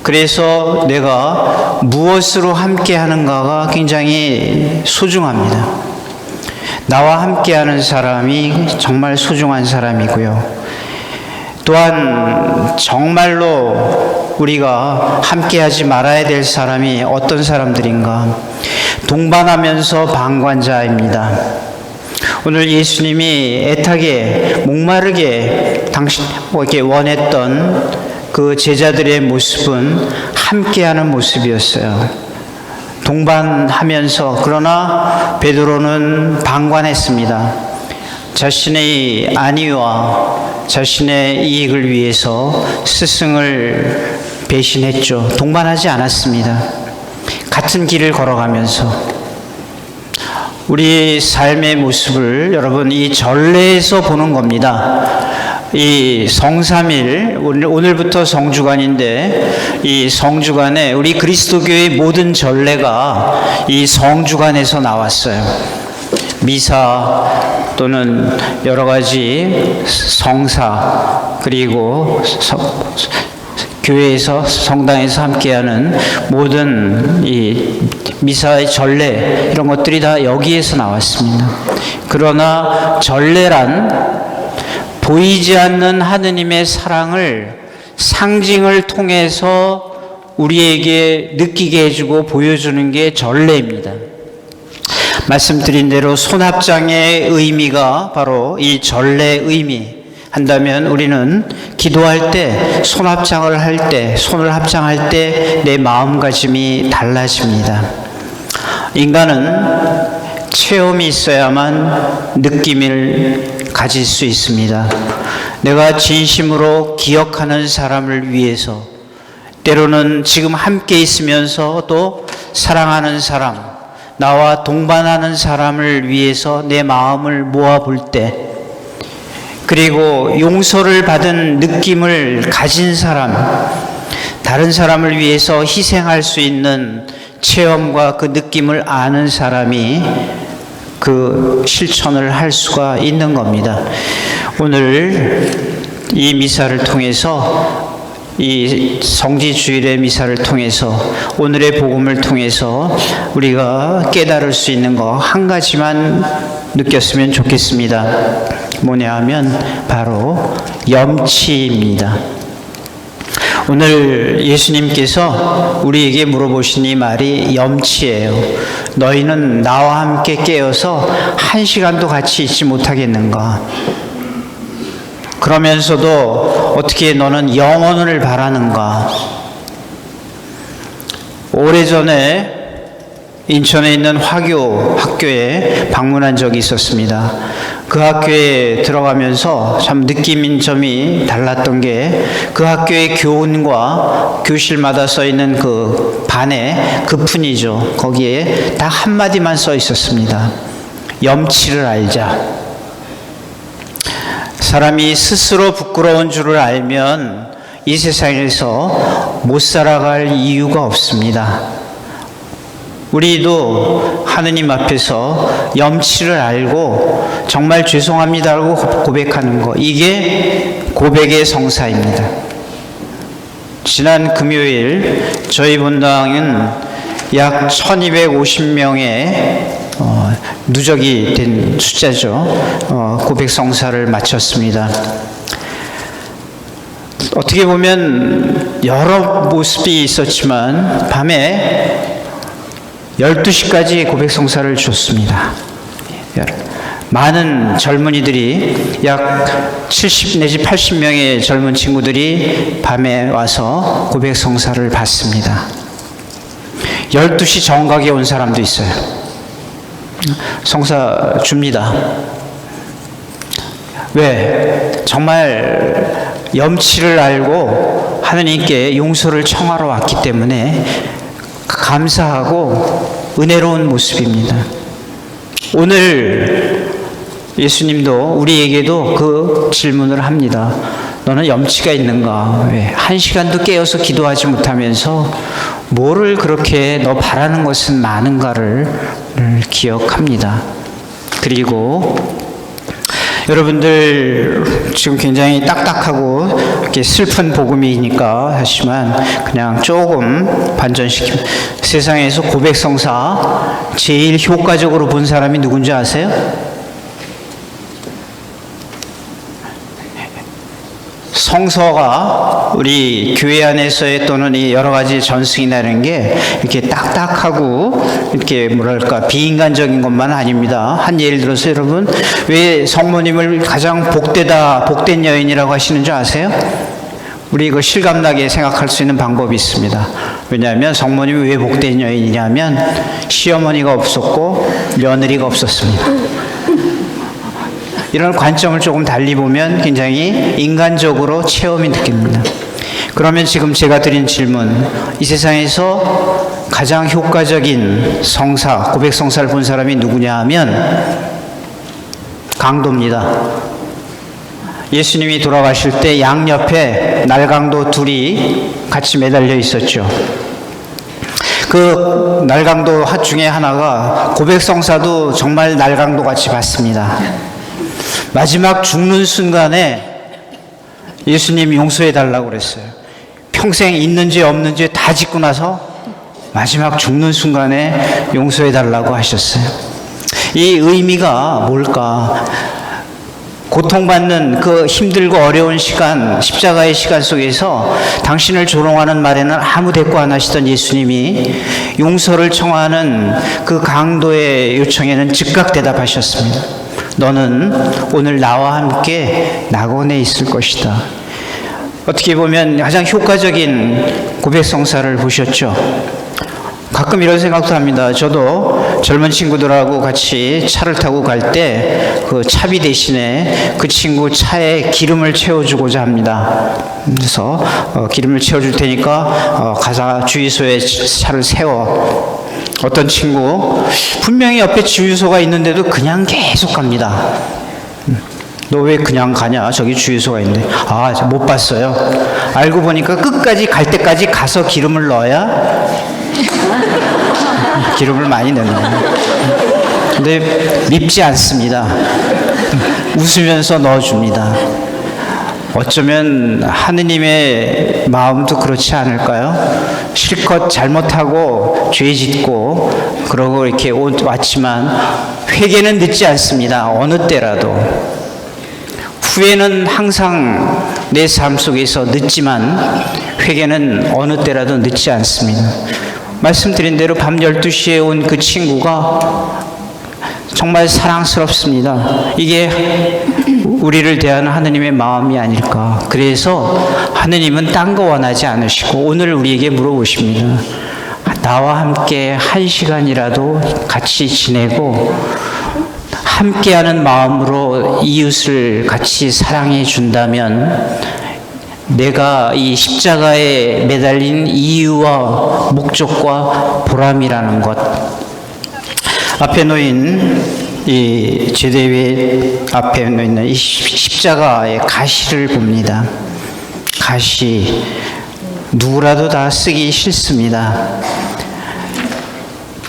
Speaker 2: 그래서 내가 무엇으로 함께 하는가가 굉장히 소중합니다. 나와 함께하는 사람이 정말 소중한 사람이고요. 또한 정말로 우리가 함께하지 말아야 될 사람이 어떤 사람들인가? 동반하면서 방관자입니다. 오늘 예수님이 애타게 목마르게 당신에게 원했던 그 제자들의 모습은 함께하는 모습이었어요. 동반하면서, 그러나 베드로는 방관했습니다. 자신의 안위와 자신의 이익을 위해서 스승을 배신했죠. 동반하지 않았습니다. 같은 길을 걸어가면서 우리 삶의 모습을 여러분 이 전례에서 보는 겁니다. 이 성삼일, 오늘부터 성주간인데 이 성주간에 우리 그리스도교의 모든 전례가 이 성주간에서 나왔어요. 미사 또는 여러 가지 성사, 그리고 교회에서 성당에서 함께하는 모든 이 미사의 전례, 이런 것들이 다 여기에서 나왔습니다. 그러나 전례란 보이지 않는 하느님의 사랑을 상징을 통해서 우리에게 느끼게 해주고 보여주는 게 전례입니다. 말씀드린 대로 손합장의 의미가 바로 이 전례의 의미 한다면, 우리는 기도할 때, 손합장을 할 때, 손을 합장할 때 내 마음가짐이 달라집니다. 인간은 체험이 있어야만 느낌을 가질 수 있습니다. 내가 진심으로 기억하는 사람을 위해서, 때로는 지금 함께 있으면서도 사랑하는 사람, 나와 동반하는 사람을 위해서 내 마음을 모아볼 때, 그리고 용서를 받은 느낌을 가진 사람, 다른 사람을 위해서 희생할 수 있는 체험과 그 느낌을 아는 사람이 그 실천을 할 수가 있는 겁니다. 오늘 이 미사를 통해서, 이 성지주일의 미사를 통해서, 오늘의 복음을 통해서 우리가 깨달을 수 있는 거 한 가지만 느꼈으면 좋겠습니다. 뭐냐 하면 바로 염치입니다. 오늘 예수님께서 우리에게 물어보신 이 말이 염치예요. 너희는 나와 함께 깨어서 한 시간도 같이 있지 못하겠는가? 그러면서도 어떻게 너는 영원을 바라는가? 오래전에 인천에 있는 화교 학교에 방문한 적이 있었습니다. 그 학교에 들어가면서 참 느낀 점이 달랐던 게, 그 학교의 교훈과 교실마다 써 있는 그 반에 그 푼이죠. 거기에 딱 한마디만 써 있었습니다. 염치를 알자. 사람이 스스로 부끄러운 줄을 알면 이 세상에서 못 살아갈 이유가 없습니다. 우리도 하느님 앞에서 염치를 알고 정말 죄송합니다라고 고백하는 거, 이게 고백의 성사입니다. 지난 금요일 저희 본당은 약 1250명의 누적이 된 숫자죠. 고백성사를 마쳤습니다. 어떻게 보면 여러 모습이 있었지만 밤에 12시까지 고백성사를 줬습니다. 많은 젊은이들이 약 70 내지 80명의 젊은 친구들이 밤에 와서 고백성사를 받습니다. 12시 정각에 온 사람도 있어요. 성사 줍니다. 왜? 정말 염치를 알고 하느님께 용서를 청하러 왔기 때문에 감사하고 은혜로운 모습입니다. 오늘 예수님도 우리에게도 그 질문을 합니다. 너는 염치가 있는가? 왜? 한 시간도 깨어서 기도하지 못하면서 뭐를 그렇게 너 바라는 것은 많은가를 기억합니다. 그리고 여러분들 지금 굉장히 딱딱하고 이렇게 슬픈 복음이니까 하지만 그냥 조금 반전시킵니다. 세상에서 고백성사 제일 효과적으로 본 사람이 누군지 아세요? 성서가 우리 교회 안에서의 또는 이 여러 가지 전승이라는 게 이렇게 딱딱하고 이렇게 뭐랄까 비인간적인 것만 아닙니다. 한 예를 들어서 여러분 왜 성모님을 가장 복된 여인이라고 하시는 줄 아세요? 우리 이거 실감나게 생각할 수 있는 방법이 있습니다. 왜냐하면 성모님이 왜 복된 여인이냐면 시어머니가 없었고 며느리가 없었습니다. 이런 관점을 조금 달리 보면 굉장히 인간적으로 체험이 느낍니다. 그러면 지금 제가 드린 질문, 이 세상에서 가장 효과적인 성사, 고백성사를 본 사람이 누구냐 하면 강도입니다. 예수님이 돌아가실 때 양옆에 날강도 둘이 같이 매달려 있었죠. 그 날강도 중에 하나가 고백성사도 정말 날강도 같이 받습니다. 마지막 죽는 순간에 예수님이 용서해 달라고 그랬어요. 평생 있는지 없는지 다 짓고 나서 마지막 죽는 순간에 용서해 달라고 하셨어요. 이 의미가 뭘까? 고통받는 그 힘들고 어려운 시간, 십자가의 시간 속에서 당신을 조롱하는 말에는 아무 대꾸 안 하시던 예수님이 용서를 청하는 그 강도의 요청에는 즉각 대답하셨습니다. 너는 오늘 나와 함께 낙원에 있을 것이다. 어떻게 보면 가장 효과적인 고백성사를 보셨죠. 가끔 이런 생각도 합니다. 저도 젊은 친구들하고 같이 차를 타고 갈 때 그 차비 대신에 그 친구 차에 기름을 채워주고자 합니다. 그래서 기름을 채워줄 테니까 가서 주유소에 차를 세워. 어떤 친구 분명히 옆에 주유소가 있는데도 그냥 계속 갑니다. 너 왜 그냥 가냐? 저기 주유소가 있는데. 아, 못 봤어요. 알고 보니까 끝까지 갈 때까지 가서 기름을 넣어야 기름을 많이 넣는 거예요. 근데 밉지 않습니다. 웃으면서 넣어줍니다. 어쩌면 하느님의 마음도 그렇지 않을까요? 실컷 잘못하고 죄 짓고 그러고 이렇게 왔지만 회개는 늦지 않습니다. 어느 때라도. 후회는 항상 내 삶 속에서 늦지만 회개는 어느 때라도 늦지 않습니다. 말씀드린 대로 밤 12시에 온 그 친구가 정말 사랑스럽습니다. 이게 우리를 대하는 하느님의 마음이 아닐까. 그래서 하느님은 딴 거 원하지 않으시고 오늘 우리에게 물어보십니다. 나와 함께 한 시간이라도 같이 지내고 함께하는 마음으로 이웃을 같이 사랑해 준다면 내가 이 십자가에 매달린 이유와 목적과 보람이라는 것. 앞에 놓인 이 제대위 앞에 놓인 이 십자가의 가시를 봅니다. 가시 누구라도 다 쓰기 싫습니다.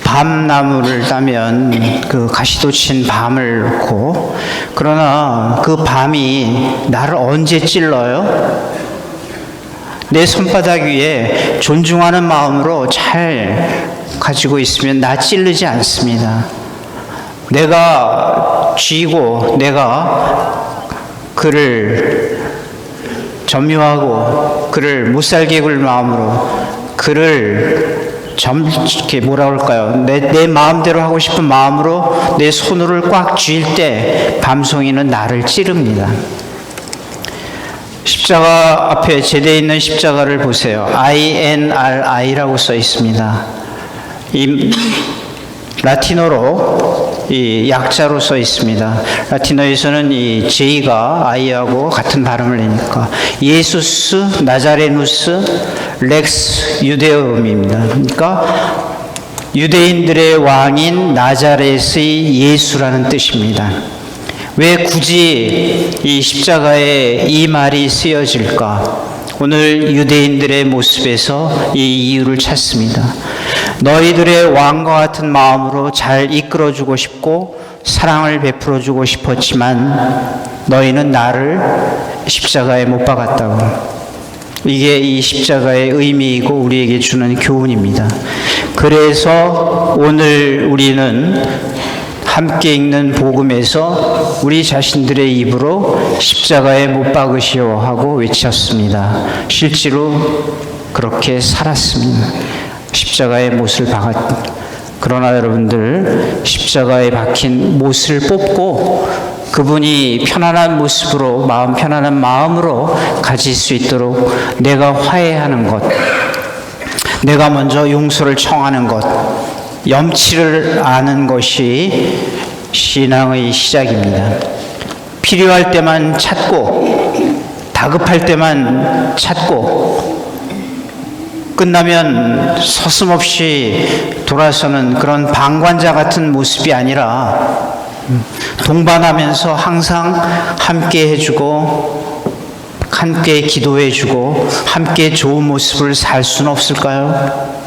Speaker 2: 밤나무를 따면 그 가시도 친 밤을 놓고, 그러나 그 밤이 나를 언제 찔러요? 내 손바닥 위에 존중하는 마음으로 잘 가지고 있으면 나 찌르지 않습니다. 내가 쥐고 내가 그를 점유하고 그를 못살게 굴 마음으로 그를 이렇게 뭐라 그럴까요? 내 마음대로 하고 싶은 마음으로 내 손을 꽉 쥘 때 밤송이는 나를 찌릅니다. 십자가 앞에 제대에 있는 십자가를 보세요. INRI라고 써 있습니다. 이 라틴어로 이 약자로 써 있습니다. 라틴어에서는 이 J가 I하고 같은 발음을 내니까 예수스 나자레누스 렉스 유데움입니다. 그러니까 유대인들의 왕인 나자렛의 예수라는 뜻입니다. 왜 굳이 이 십자가에 이 말이 쓰여질까? 오늘 유대인들의 모습에서 이 이유를 찾습니다. 너희들의 왕과 같은 마음으로 잘 이끌어주고 싶고 사랑을 베풀어주고 싶었지만 너희는 나를 십자가에 못 박았다고. 이게 이 십자가의 의미이고 우리에게 주는 교훈입니다. 그래서 오늘 우리는 함께 읽는 복음에서 우리 자신들의 입으로 십자가에 못 박으시오 하고 외쳤습니다. 실제로 그렇게 살았습니다. 십자가에 못을 박았. 그러나 여러분들 십자가에 박힌 못을 뽑고 그분이 편안한 모습으로 마음 편안한 마음으로 가질 수 있도록 내가 화해하는 것, 내가 먼저 용서를 청하는 것, 염치를 아는 것이 신앙의 시작입니다. 필요할 때만 찾고 다급할 때만 찾고 끝나면 서슴없이 돌아서는 그런 방관자 같은 모습이 아니라 동반하면서 항상 함께 해주고 함께 기도해주고 함께 좋은 모습을 살 수는 없을까요?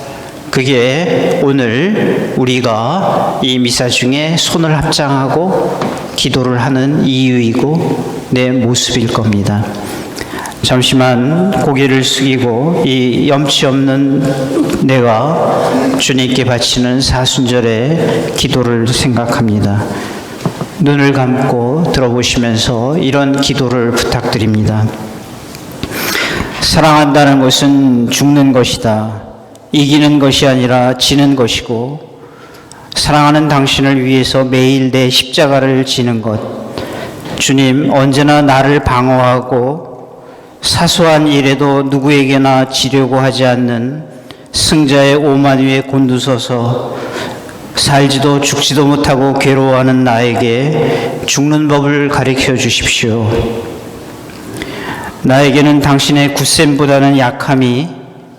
Speaker 2: 그게 오늘 우리가 이 미사 중에 손을 합장하고 기도를 하는 이유이고 내 모습일 겁니다. 잠시만 고개를 숙이고 이 염치 없는 내가 주님께 바치는 사순절의 기도를 생각합니다. 눈을 감고 들어보시면서 이런 기도를 부탁드립니다. 사랑한다는 것은 죽는 것이다. 이기는 것이 아니라 지는 것이고 사랑하는 당신을 위해서 매일 내 십자가를 지는 것. 주님, 언제나 나를 방어하고 사소한 일에도 누구에게나 지려고 하지 않는 승자의 오만 위에 곤두서서 살지도 죽지도 못하고 괴로워하는 나에게 죽는 법을 가르쳐 주십시오. 나에게는 당신의 굳셈보다는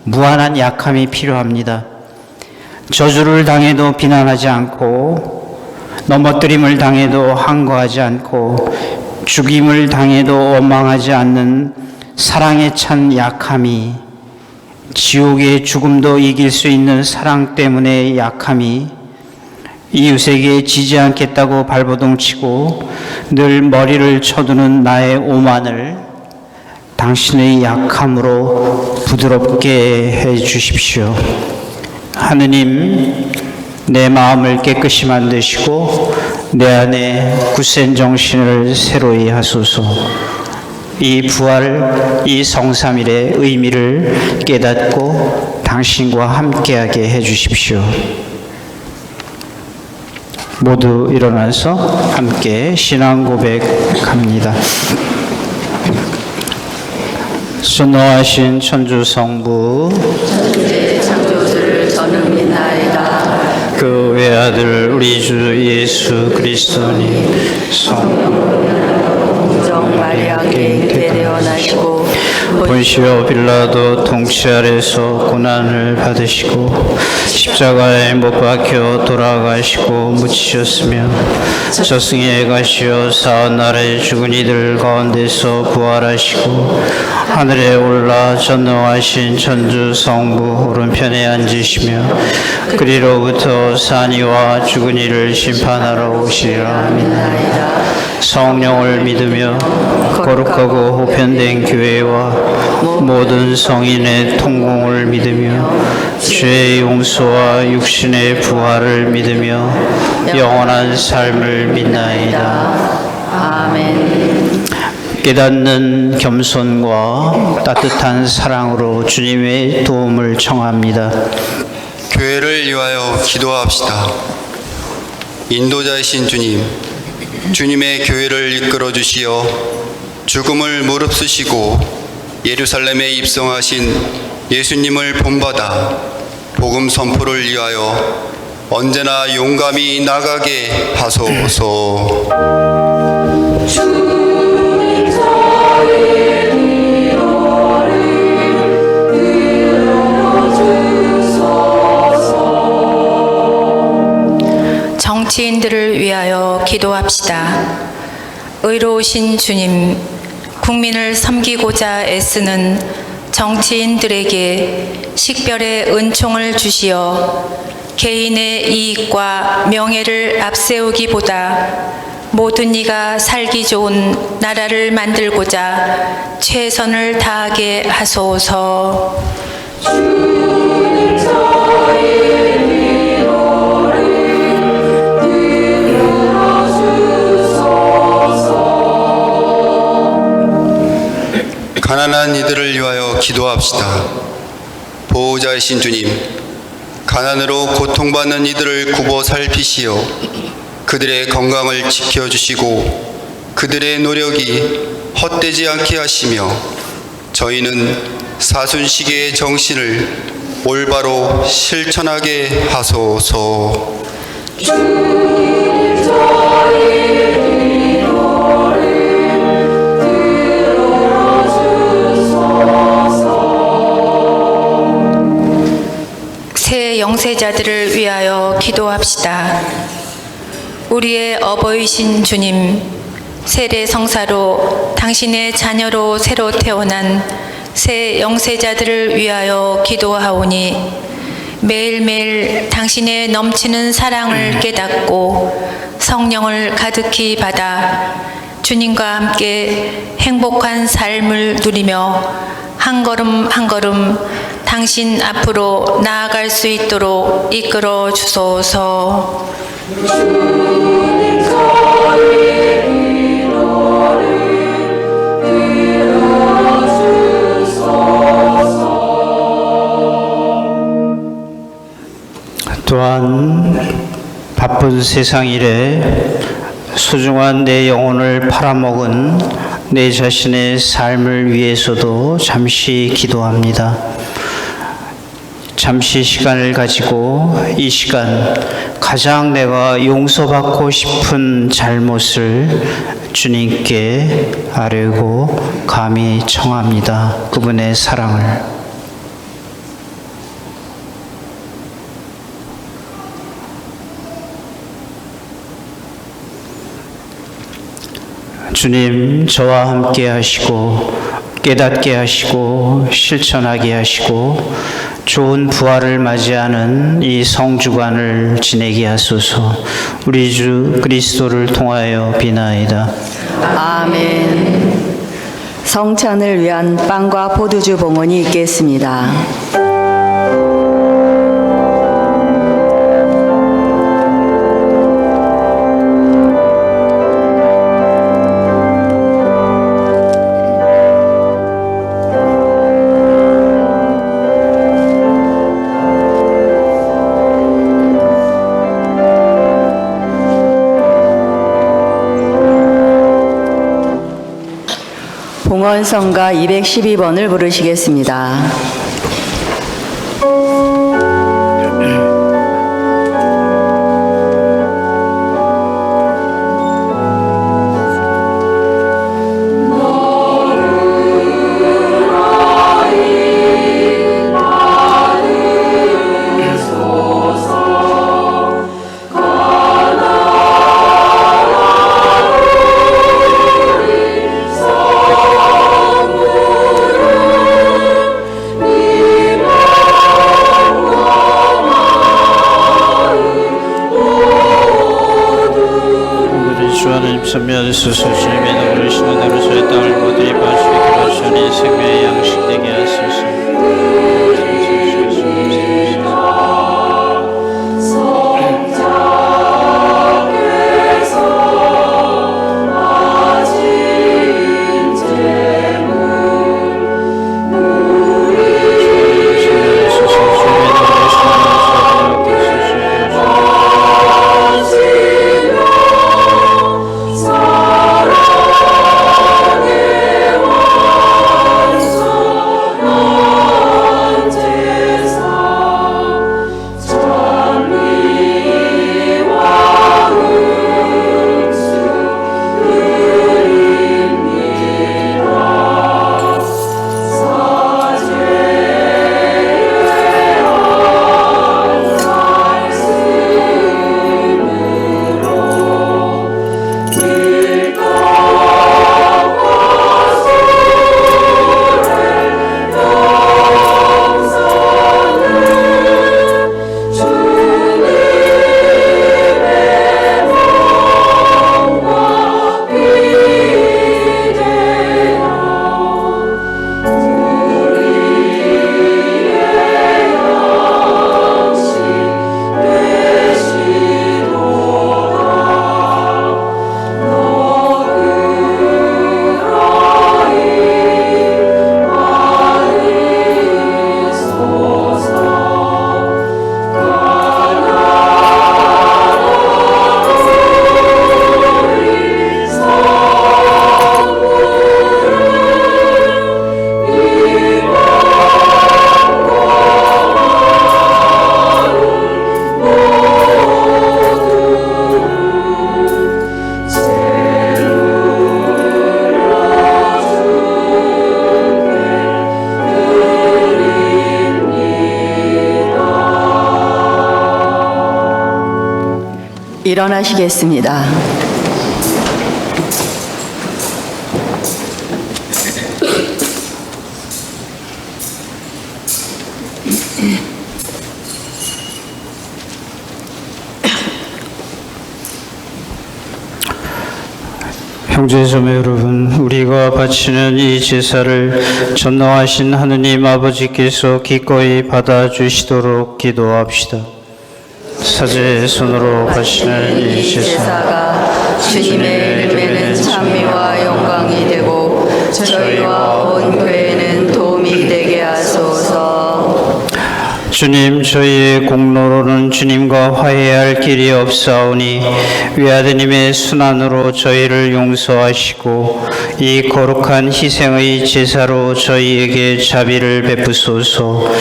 Speaker 2: 무한한 약함이 필요합니다. 저주를 당해도 비난하지 않고 넘어뜨림을 당해도 항거하지 않고 죽임을 당해도 원망하지 않는 사랑에 찬 약함이, 지옥의 죽음도 이길 수 있는 사랑 때문에 약함이, 이웃에게 지지 않겠다고 발버둥치고 늘 머리를 쳐두는 나의 오만을 당신의 약함으로 부드럽게 해 주십시오. 하느님, 내 마음을 깨끗이 만드시고 내 안에 굳센 정신을 새로이 하소서. 이 부활, 이 성삼일의 의미를 깨닫고 당신과 함께하게 해 주십시오. 모두 일어나서 함께 신앙 고백합니다. 순노하신 천주 성부,
Speaker 1: 천주의 창조주를 저는 믿나이다.
Speaker 2: 그 외아들 우리 주 예수 그리스도니
Speaker 1: 공정 마리아께 대대원하시고
Speaker 2: 본시오 빌라도 통치 아래서 고난을 받으시고 십자가에 못 박혀 돌아가시고 묻히셨으며 저승에 가시어 사흘날에 죽은 이들 가운데서 부활하시고 하늘에 올라 전능하신 천주 성부 오른편에 앉으시며 그리로부터 산이와 죽은 이를 심판하러 오시리라. 성령을 믿으며 거룩하고 보편된 교회와 모든 성인의 통공을 믿으며 죄의 용서와 육신의 부활을 믿으며 영원한 삶을 믿나이다.
Speaker 1: 아멘.
Speaker 2: 깨닫는 겸손과 따뜻한 사랑으로 주님의 도움을 청합니다.
Speaker 4: 교회를 위하여 기도합시다. 인도자이신 주님, 주님의 교회를 이끌어 주시어 죽음을 무릅쓰시고 예루살렘에 입성하신 예수님을 본받아 복음 선포를 위하여 언제나 용감히 나가게 하소서.
Speaker 5: 주님 저희 기도를 들어주소서.
Speaker 6: 정치인들을 위하여 기도합시다. 의로우신 주님, 국민을 섬기고자 애쓰는 정치인들에게 식별의 은총을 주시어 개인의 이익과 명예를 앞세우기보다 모든 이가 살기 좋은 나라를 만들고자 최선을 다하게 하소서.
Speaker 5: 주님 저희 기도를 들어주소서.
Speaker 4: 가난한 이들을 위하여 기도합시다. 보호자이신 주님, 가난으로 고통받는 이들을 굽어 살피시어 그들의 건강을 지켜주시고 그들의 노력이 헛되지 않게 하시며 저희는 사순시계의 정신을 올바로 실천하게 하소서.
Speaker 5: 주님 저희 기도를 들어주소서.
Speaker 6: 새 영세자들을 위하여 기도합시다. 우리의 어버이신 주님, 세례 성사로 당신의 자녀로 새로 태어난 새 영세자들을 위하여 기도하오니 매일매일 당신의 넘치는 사랑을 깨닫고 성령을 가득히 받아 주님과 함께 행복한 삶을 누리며 한 걸음 한 걸음 당신 앞으로 나아갈 수 있도록 이끌어 주소서.
Speaker 5: 주님 저희 기도를 들어주소서.
Speaker 2: 또한 바쁜 세상 일에 소중한 내 영혼을 팔아먹은 내 자신의 삶을 위해서도 잠시 기도합니다. 잠시 시간을 가지고 이 시간 가장 내가 용서받고 싶은 잘못을 주님께 아뢰고 감히 청합니다. 그분의 사랑을. 주님, 저와 함께 하시고 깨닫게 하시고 실천하게 하시고 좋은 부활을 맞이하는 이 성주간을 지내게 하소서. 우리 주 그리스도를 통하여 비나이다.
Speaker 1: 아멘. 성찬을 위한 빵과 포도주 봉헌이 있겠습니다. 봉헌성가 212번을 부르시겠습니다.
Speaker 5: 이
Speaker 2: 주 하나님 선미하소서. 주님의 너를 심은 대로 저의 땅을 모두리 봐주시기 바라시니 생명의 양식 되게 하소서.
Speaker 1: 일어나시겠습니다.
Speaker 2: 형제자매 여러분, 우리가 바치는 이 제사를 전능하신 하느님 아버지께서 기꺼이 받아주시도록 기도합시다. 사제의 손으로 바치는 이 제사가
Speaker 1: 주님의 이름에는 찬미와 영광이 되고 저희와 온 교회는 도움이 되게 하소서.
Speaker 2: 주님, 저희의 공로로는 주님과 화해할 길이 없사오니 외아드님의 순환으로 저희를 용서하시고 이 거룩한 희생의 제사로 저희에게 자비를 베푸소서.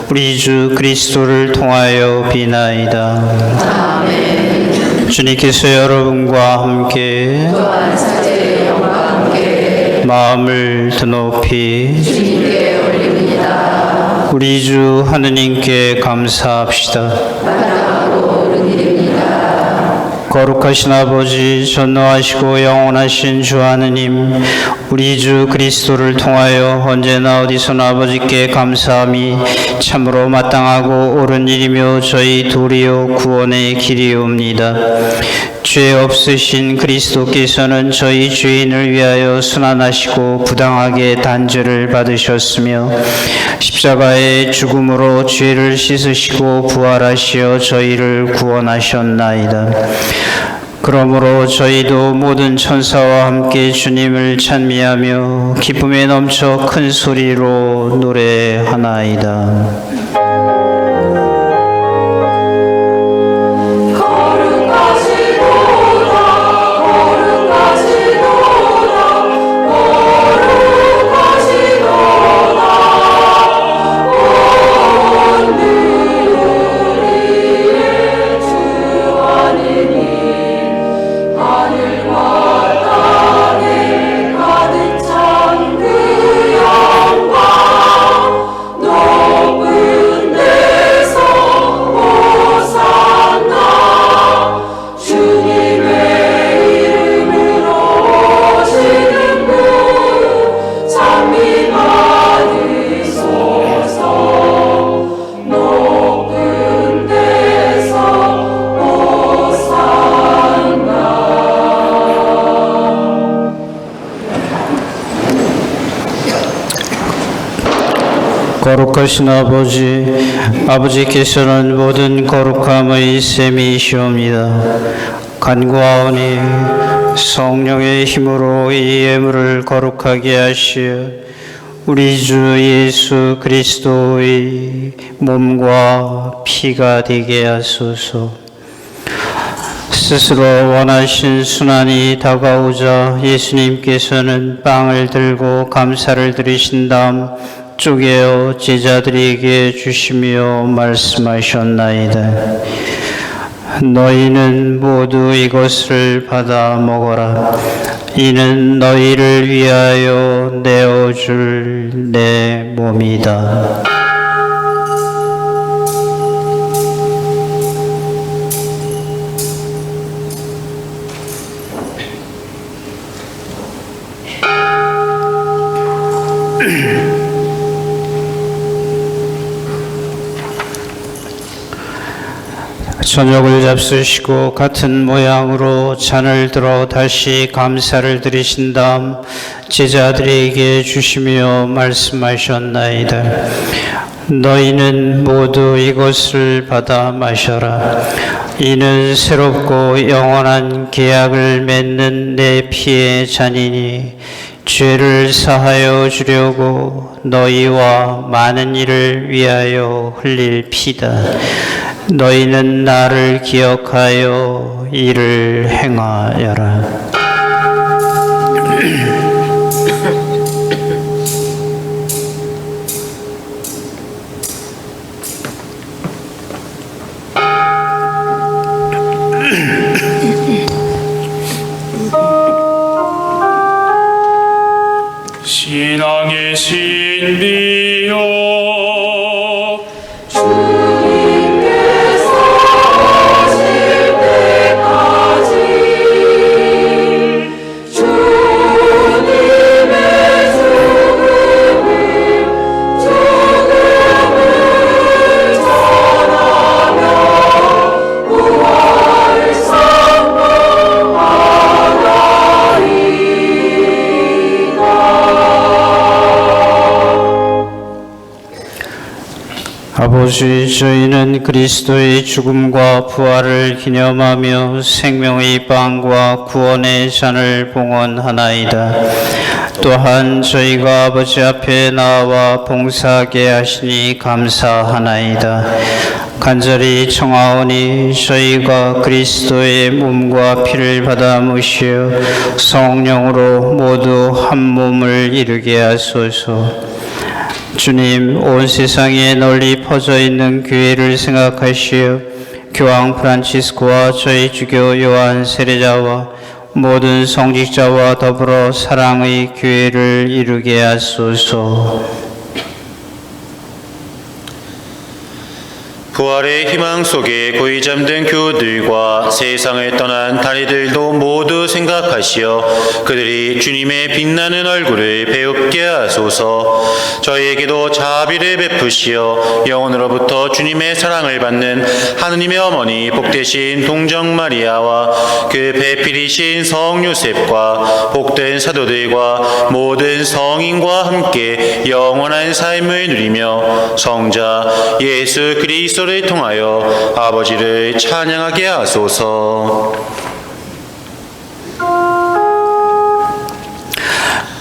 Speaker 2: 우리 주 그리스도를 통하여 비나이다.
Speaker 1: 아멘.
Speaker 2: 주님께서 여러분과 함께
Speaker 1: 또한 사제의 영과 함께
Speaker 2: 마음을 드높이
Speaker 1: 주님께 올립니다.
Speaker 2: 우리 주 하느님께 감사합시다.
Speaker 1: 마땅하고 옳은 일입니다.
Speaker 2: 거룩하신 아버지, 전능하시고 영원하신 주 하느님, 우리 주 그리스도를 통하여 언제나 어디서나 아버지께 감사함이 참으로 마땅하고 옳은 일이며 저희 도리요 구원의 길이옵니다. 죄 없으신 그리스도께서는 저희 죄인을 위하여 순환하시고 부당하게 단죄를 받으셨으며 십자가의 죽음으로 죄를 씻으시고 부활하시어 저희를 구원하셨나이다. 그러므로 저희도 모든 천사와 함께 주님을 찬미하며 기쁨에 넘쳐 큰 소리로 노래하나이다.
Speaker 5: 가득 찬 그 영광 높은
Speaker 2: 거룩하신 아버지께서는 모든 거룩함의 셈이시옵니다. 간구하오니 성령의 힘으로 이 예물을 거룩하게 하시어 우리 주 예수 그리스도의 몸과 피가 되게 하소서. 스스로 원하신 순환이 다가오자 예수님께서는 빵을 들고 감사를 드리신 다음 쪼개어 제자들에게 주시며 말씀하셨나이다. 너희는 모두 이것을 받아 먹어라. 이는 너희를 위하여 내어줄 내 몸이다. 저녁을 잡수시고 같은 모양으로 잔을 들어 다시 감사를 드리신 다음 제자들에게 주시며 말씀하셨나이다. 너희는 모두 이것을 받아 마셔라. 이는 새롭고 영원한 계약을 맺는 내 피의 잔이니 죄를 사하여 주려고 너희와 많은 이를 위하여 흘릴 피다. 너희는 나를 기억하여 이를 행하여라.
Speaker 5: 신앙의 신비요 주님께서 오실 때까지 주님의 죽음을 전하며 부활을
Speaker 2: 아버지, 저희는 그리스도의 죽음과 부활을 기념하며 생명의 빵과 구원의 잔을 봉헌하나이다. 또한 저희가 아버지 앞에 나와 봉사하게 하시니 감사하나이다. 간절히 청하오니 저희가 그리스도의 몸과 피를 받아 모시어 성령으로 모두 한 몸을 이루게 하소서. 주님, 온 세상에 널리 퍼져 있는 교회를 생각하시어 교황 프란치스코와 저희 주교 요한 세례자와 모든 성직자와 더불어 사랑의 교회를 이루게 하소서.
Speaker 3: 부활의 희망 속에 고이 잠든 교우들과 세상을 떠난 다리들도 모두 생각하시어 그들이 주님의 빛나는 얼굴을 배웁게 하소서. 저희에게도 자비를 베푸시어 영혼으로부터 주님의 사랑을 받는 하느님의 어머니 복되신 동정 마리아와 그 배필이신 성 요셉과 복된 사도들과 모든 성인과 함께 영원한 삶을 누리며 성자 예수 그리스도를 통하여 아버지를 찬양하게 하소서.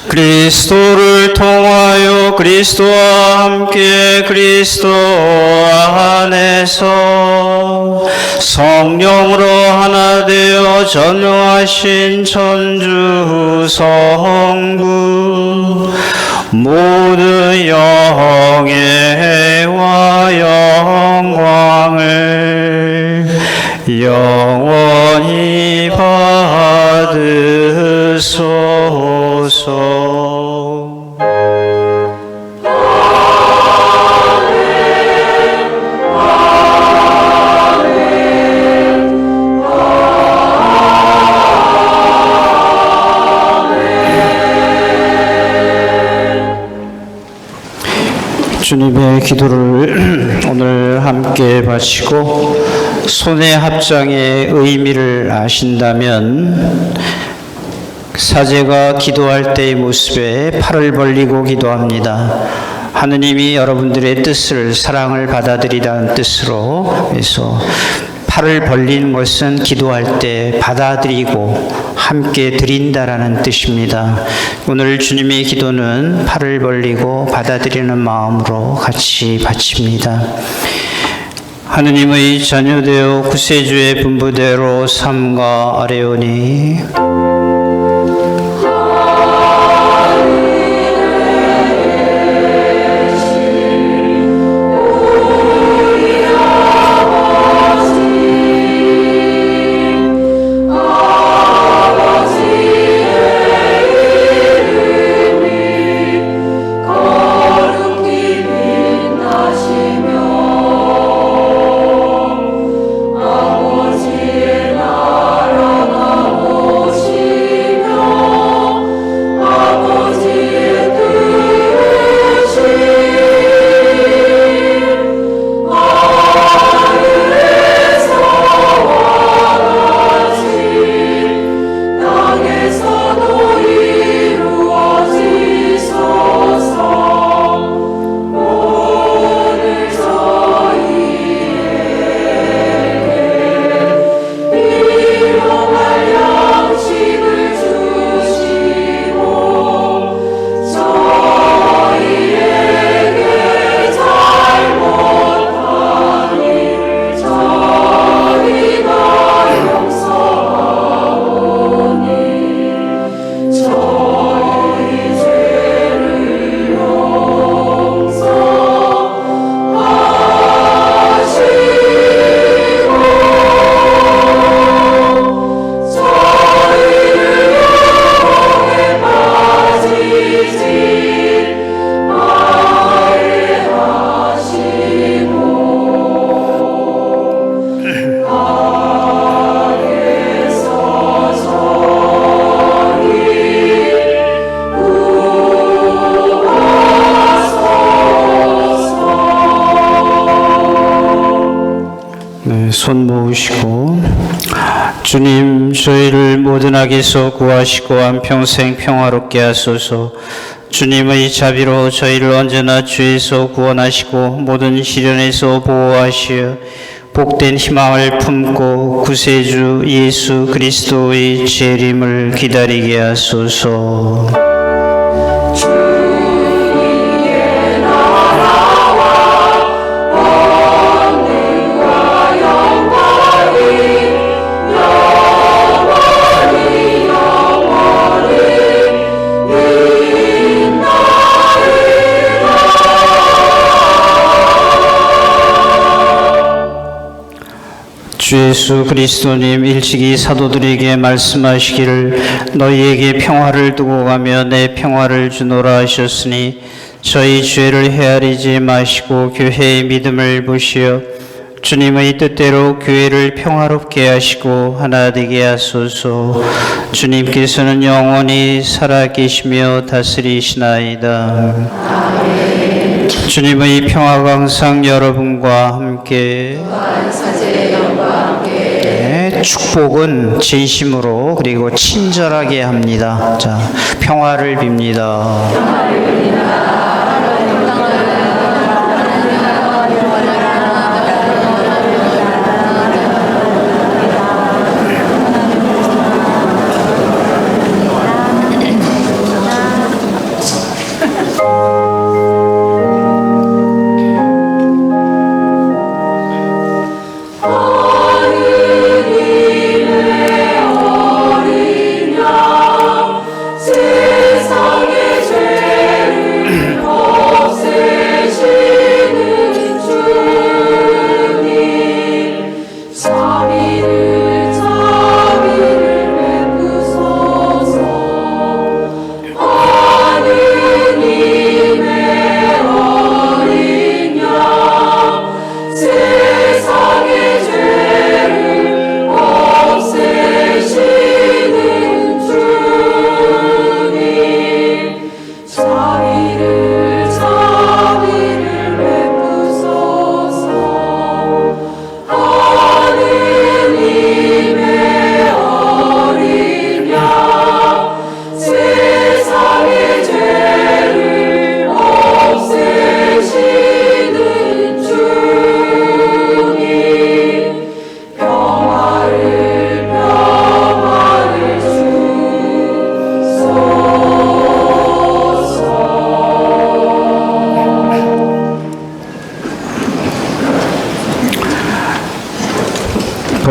Speaker 2: 그리스도를 통하여 그리스도와 함께 그리스도 안에서 성령으로 하나 되어 전능하신 천주 성부 모든 영예와 영광을 영원히 받으소서. 주님의 기도를 오늘 함께 바치고 손의 합장의 의미를 아신다면 사제가 기도할 때의 모습에 팔을 벌리고 기도합니다. 하느님이 여러분들의 뜻을 사랑을 받아들이라는 뜻으로 해서 팔을 벌리는 것은 기도할 때 받아들이고 함께 드린다라는 뜻입니다. 오늘 주님의 기도는 팔을 벌리고 받아들이는 마음으로 같이 바칩니다. 하느님의 자녀되어 구세주의 분부대로 삼가 아뢰오니 손 모으시고 주님 저희를 모든 악에서 구하시고 한평생 평화롭게 하소서. 주님의 자비로 저희를 언제나 죄에서 구원하시고 모든 시련에서 보호하시어 복된 희망을 품고 구세주 예수 그리스도의 재림을 기다리게 하소서. 주 예수 그리스도님 일찍이 사도들에게 말씀하시기를 너희에게 평화를 두고 가며 내 평화를 주노라 하셨으니 저희 죄를 헤아리지 마시고 교회의 믿음을 보시어 주님의 뜻대로 교회를 평화롭게 하시고 하나 되게 하소서. 주님께서는 영원히 살아계시며 다스리시나이다. 주님의 평화가 항상 여러분과 함께. 축복은 진심으로 그리고 친절하게 합니다. 자, 평화를 빕니다.
Speaker 5: 세상의 죄를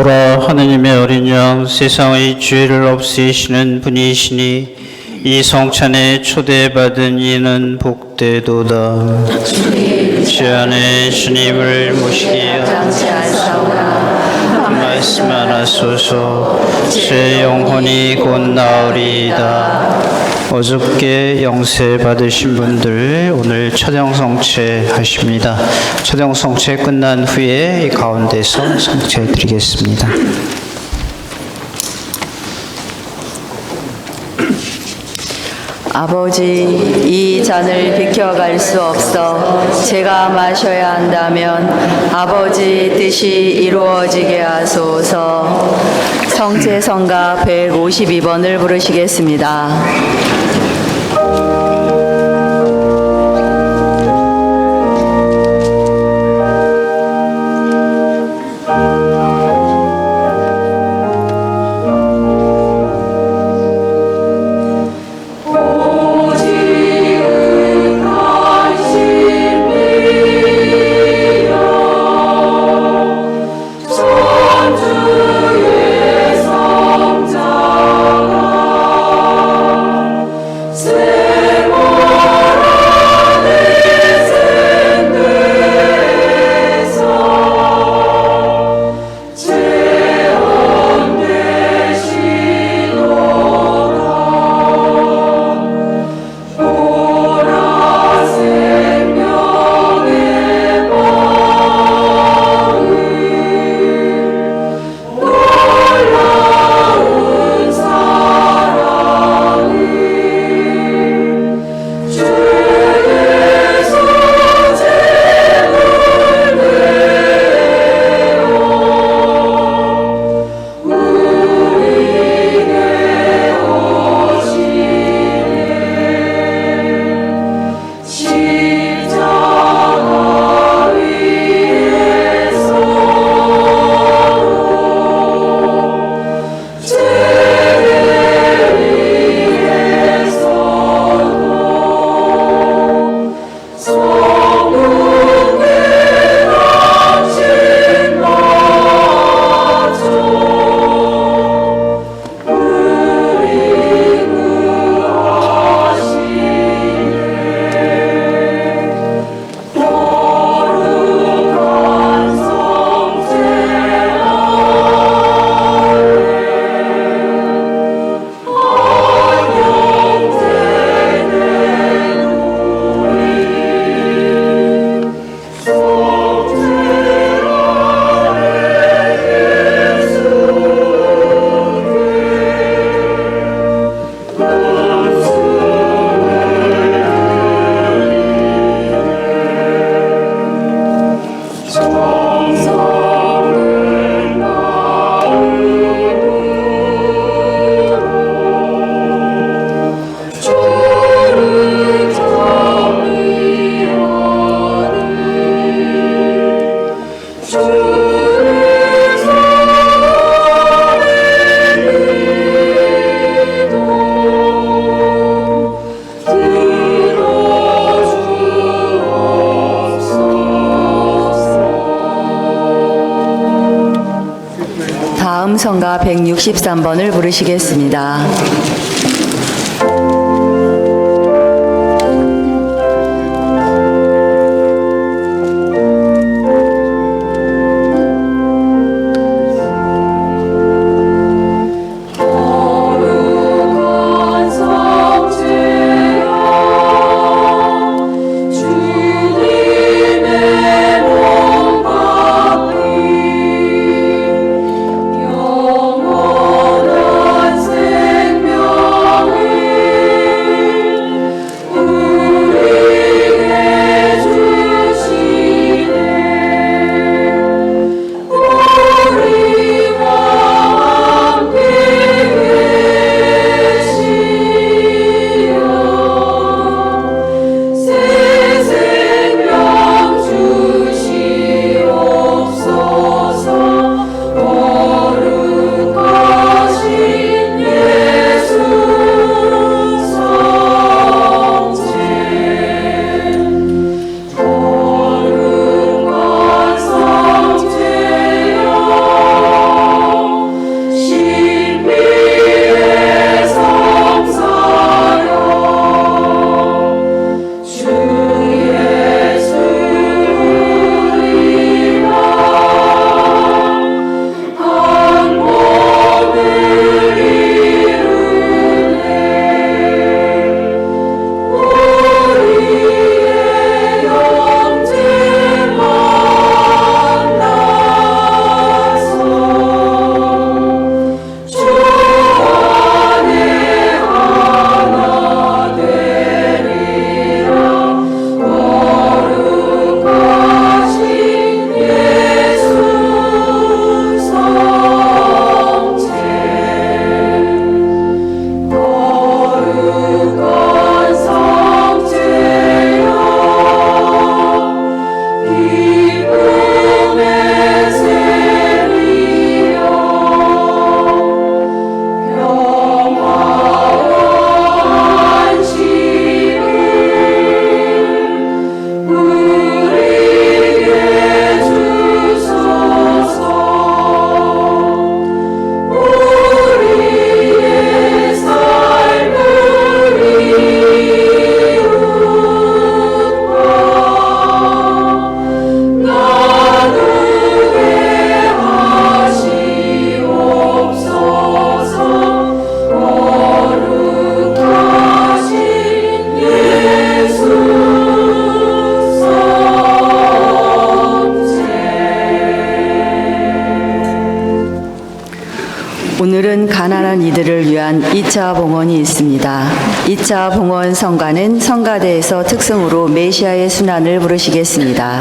Speaker 2: 보라, 하느님의 어린 양, 세상의 죄를 없애시는 분이시니 이 성찬에 초대받은 이는 복되도다. 주 안에 주님을 모시기에 말씀 하나소서. 제 영혼이 곧 나으리이다. 어저께 영세 받으신 분들 오늘 초대성체 하십니다. 초대성체 끝난 후에 이 가운데서 성체 드리겠습니다.
Speaker 1: 아버지, 이 잔을 비켜갈 수 없어 제가 마셔야 한다면 아버지 뜻이 이루어지게 하소서. 성체성가 152번을 부르시겠습니다. 다음 성가 163번을 부르시겠습니다.
Speaker 5: 영원한 생명
Speaker 1: 이들을 위한 2차 봉헌이 있습니다. 2차 봉헌 성가는 성가대에서 특성으로 메시아의 순환을 부르시겠습니다.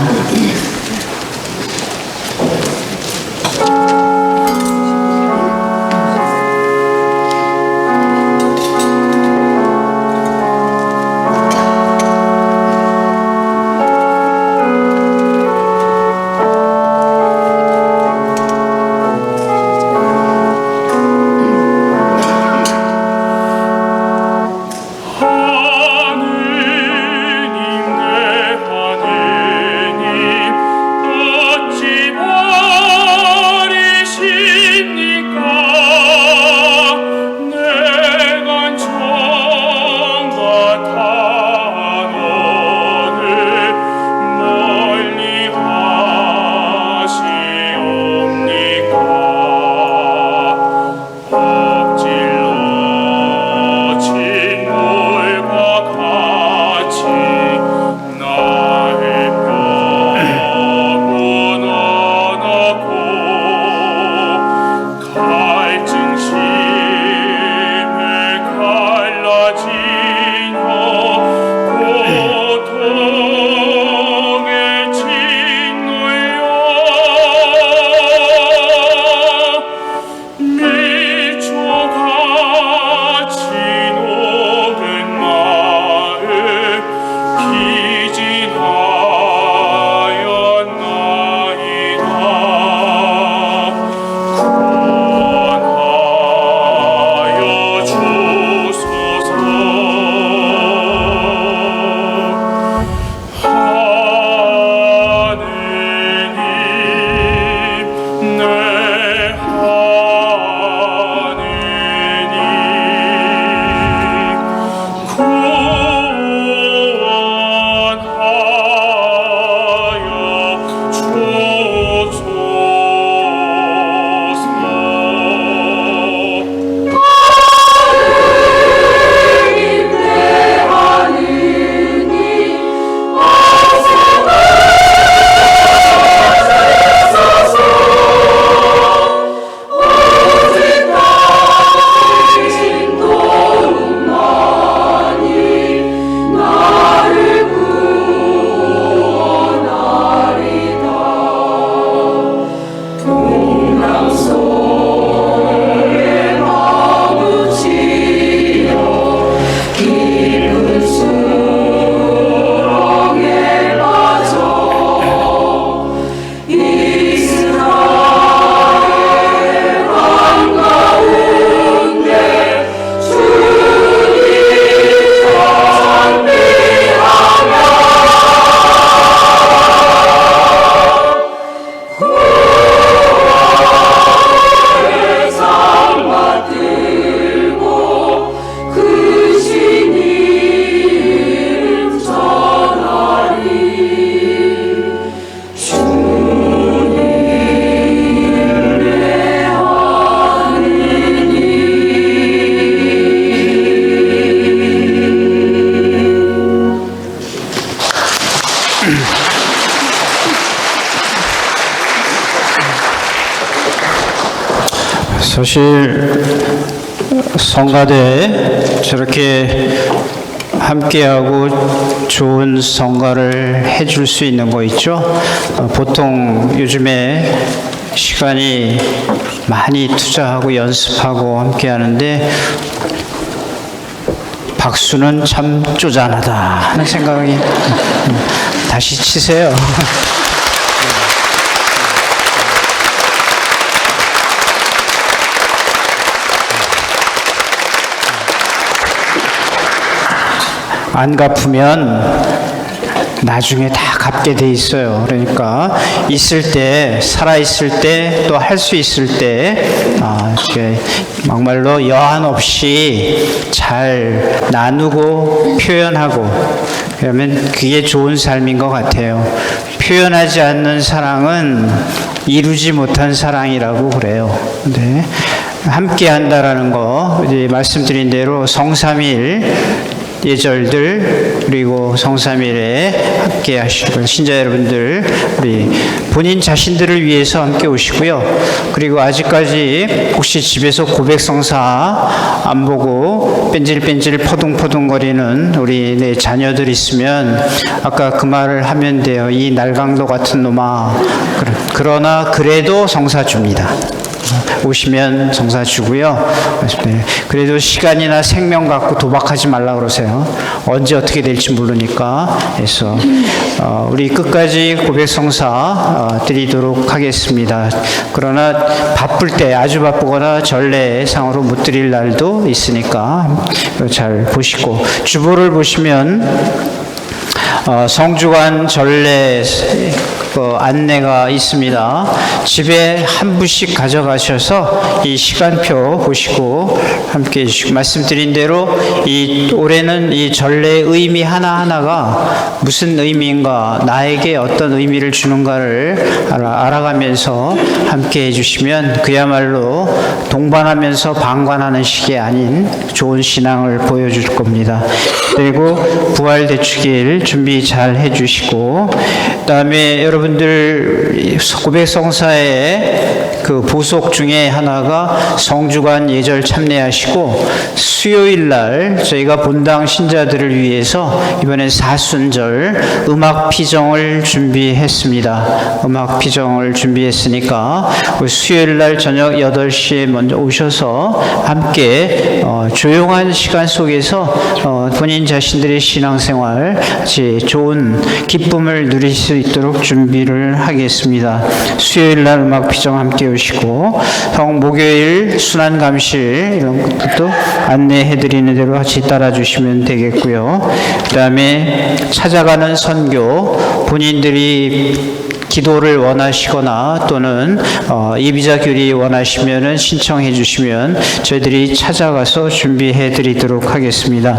Speaker 2: 사실 성가대 저렇게 함께하고 좋은 성가를 해줄 수 있는 거 있죠? 보통 요즘에 시간이 많이 투자하고 연습하고 함께 하는데 박수는 참 쪼잔하다 하는 생각이 다시 치세요. 안 갚으면 나중에 다 갚게 돼 있어요. 그러니까 있을 때, 살아 있을 때, 또 할 수 있을 때, 이렇게 막말로 여한 없이 잘 나누고 표현하고, 그러면 그게 좋은 삶인 것 같아요. 표현하지 않는 사랑은 이루지 못한 사랑이라고 그래요. 근데 함께 한다라는 거, 이제 말씀드린 대로 성삼일 예절들 그리고 성삼일에 함께 하시고 신자 여러분들 우리 본인 자신들을 위해서 함께 오시고요. 그리고 아직까지 혹시 집에서 고백성사 안 보고 뺀질뺀질 퍼둥퍼둥거리는 우리 내 자녀들 있으면 아까 그 말을 하면 돼요. 이 날강도 같은 놈아. 그러나 그래도 성사 줍니다. 오시면 성사 주고요. 그래도 시간이나 생명 갖고 도박하지 말라 그러세요. 언제 어떻게 될지 모르니까. 그래서 우리 끝까지 고백 성사 드리도록 하겠습니다. 그러나 바쁠 때 아주 바쁘거나 전례상으로 못 드릴 날도 있으니까 잘 보시고 주보를 보시면 성주관 전례 안내가 있습니다. 집에 한 부씩 가져가셔서 이 시간표 보시고 함께 해주시고 말씀드린 대로 이 올해는 이 전례의 의미 하나하나가 무슨 의미인가 나에게 어떤 의미를 주는가를 알아가면서 함께 해주시면 그야말로 동반하면서 방관하는 식이 아닌 좋은 신앙을 보여줄 겁니다. 그리고 부활대축일 준비 잘 해주시고 그다음에 여러분들 고백성사의 그 보석 중에 하나가 성주관 예절 참례하시고 수요일 날 저희가 본당 신자들을 위해서 이번엔 사순절 음악 피정을 준비했습니다. 음악 피정을 준비했으니까 수요일 날 저녁 8시에 먼저 오셔서 함께 조용한 시간 속에서 본인 자신들의 신앙생활 좋은 기쁨을 누릴 수 있도록 준비를 하겠습니다. 수요일 날 음악 피정 함께 오시고 목요일 순환 감실 이런 것도 안내해 드리는 대로 같이 따라 주시면 되겠고요. 그다음에 찾아가는 선교 본인들이 기도를 원하시거나 또는 이비자 교리 원하시면은 신청해 주시면 저희들이 찾아가서 준비해 드리도록 하겠습니다.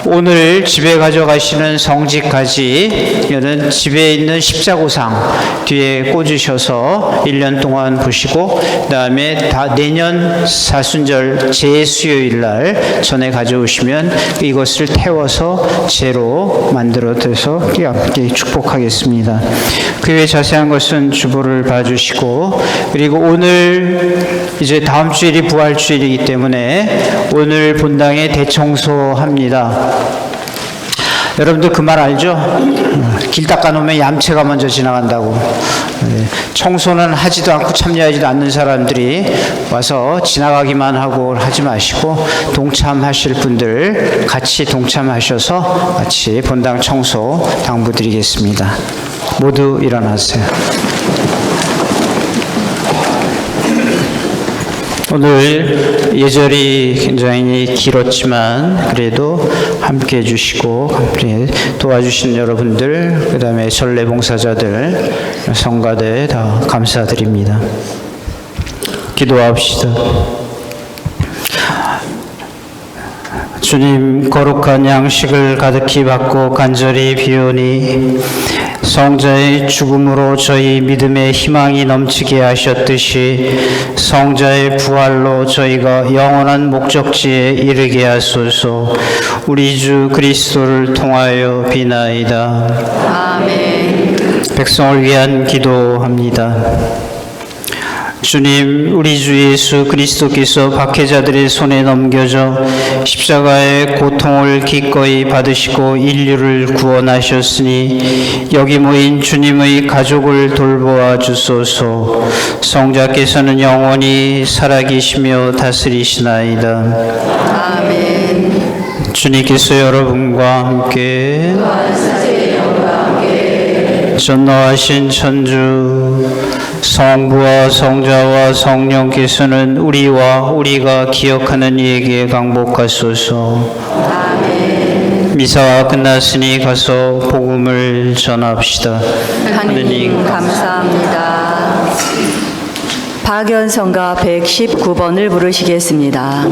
Speaker 2: 오늘 집에 가져가시는 성지까지 이는 집에 있는 십자고상 뒤에 꽂으셔서 1년 동안 보시고 그다음에 내년 사순절 제수요일 날 전에 가져오시면 이것을 태워서 제로 만들어서 함께 축복하겠습니다. 그 외에 자세한 것은 주보를 봐주시고 그리고 오늘 이제 다음 주일이 부활주일이기 때문에 오늘 본당에 대청소합니다. 여러분들 그 말 알죠? 길 닦아놓으면 얌체가 먼저 지나간다고. 청소는 하지도 않고 참여하지도 않는 사람들이 와서 지나가기만 하고 하지 마시고 동참하실 분들 같이 동참하셔서 같이 본당 청소 당부드리겠습니다. 모두 일어나세요. 오늘 예절이 굉장히 길었지만 그래도 함께 해주시고 함께 도와주신 여러분들 그 다음에 전례봉사자들 성가대 다 감사드립니다. 기도합시다. 주님 거룩한 양식을 가득히 받고 간절히 비오니 성자의 죽음으로 저희 믿음의 희망이 넘치게 하셨듯이 성자의 부활로 저희가 영원한 목적지에 이르게 하소서. 우리 주 그리스도를 통하여 비나이다.
Speaker 1: 아멘.
Speaker 2: 백성을 위한 기도합니다. 주님, 우리 주 예수 그리스도께서 박해자들의 손에 넘겨져 십자가의 고통을 기꺼이 받으시고 인류를 구원하셨으니 여기 모인 주님의 가족을 돌보아 주소서. 성자께서는 영원히 살아계시며 다스리시나이다.
Speaker 1: 아멘.
Speaker 2: 주님께서 여러분과 함께 전노하신 천주 성부와 성자와 성령께서는 우리와 우리가 기억하는 이에게 강복하소서.
Speaker 1: 아멘.
Speaker 2: 미사가 끝났으니 가서 복음을 전합시다.
Speaker 1: 하느님 감사합니다. 박연성가 119번을 부르시겠습니다.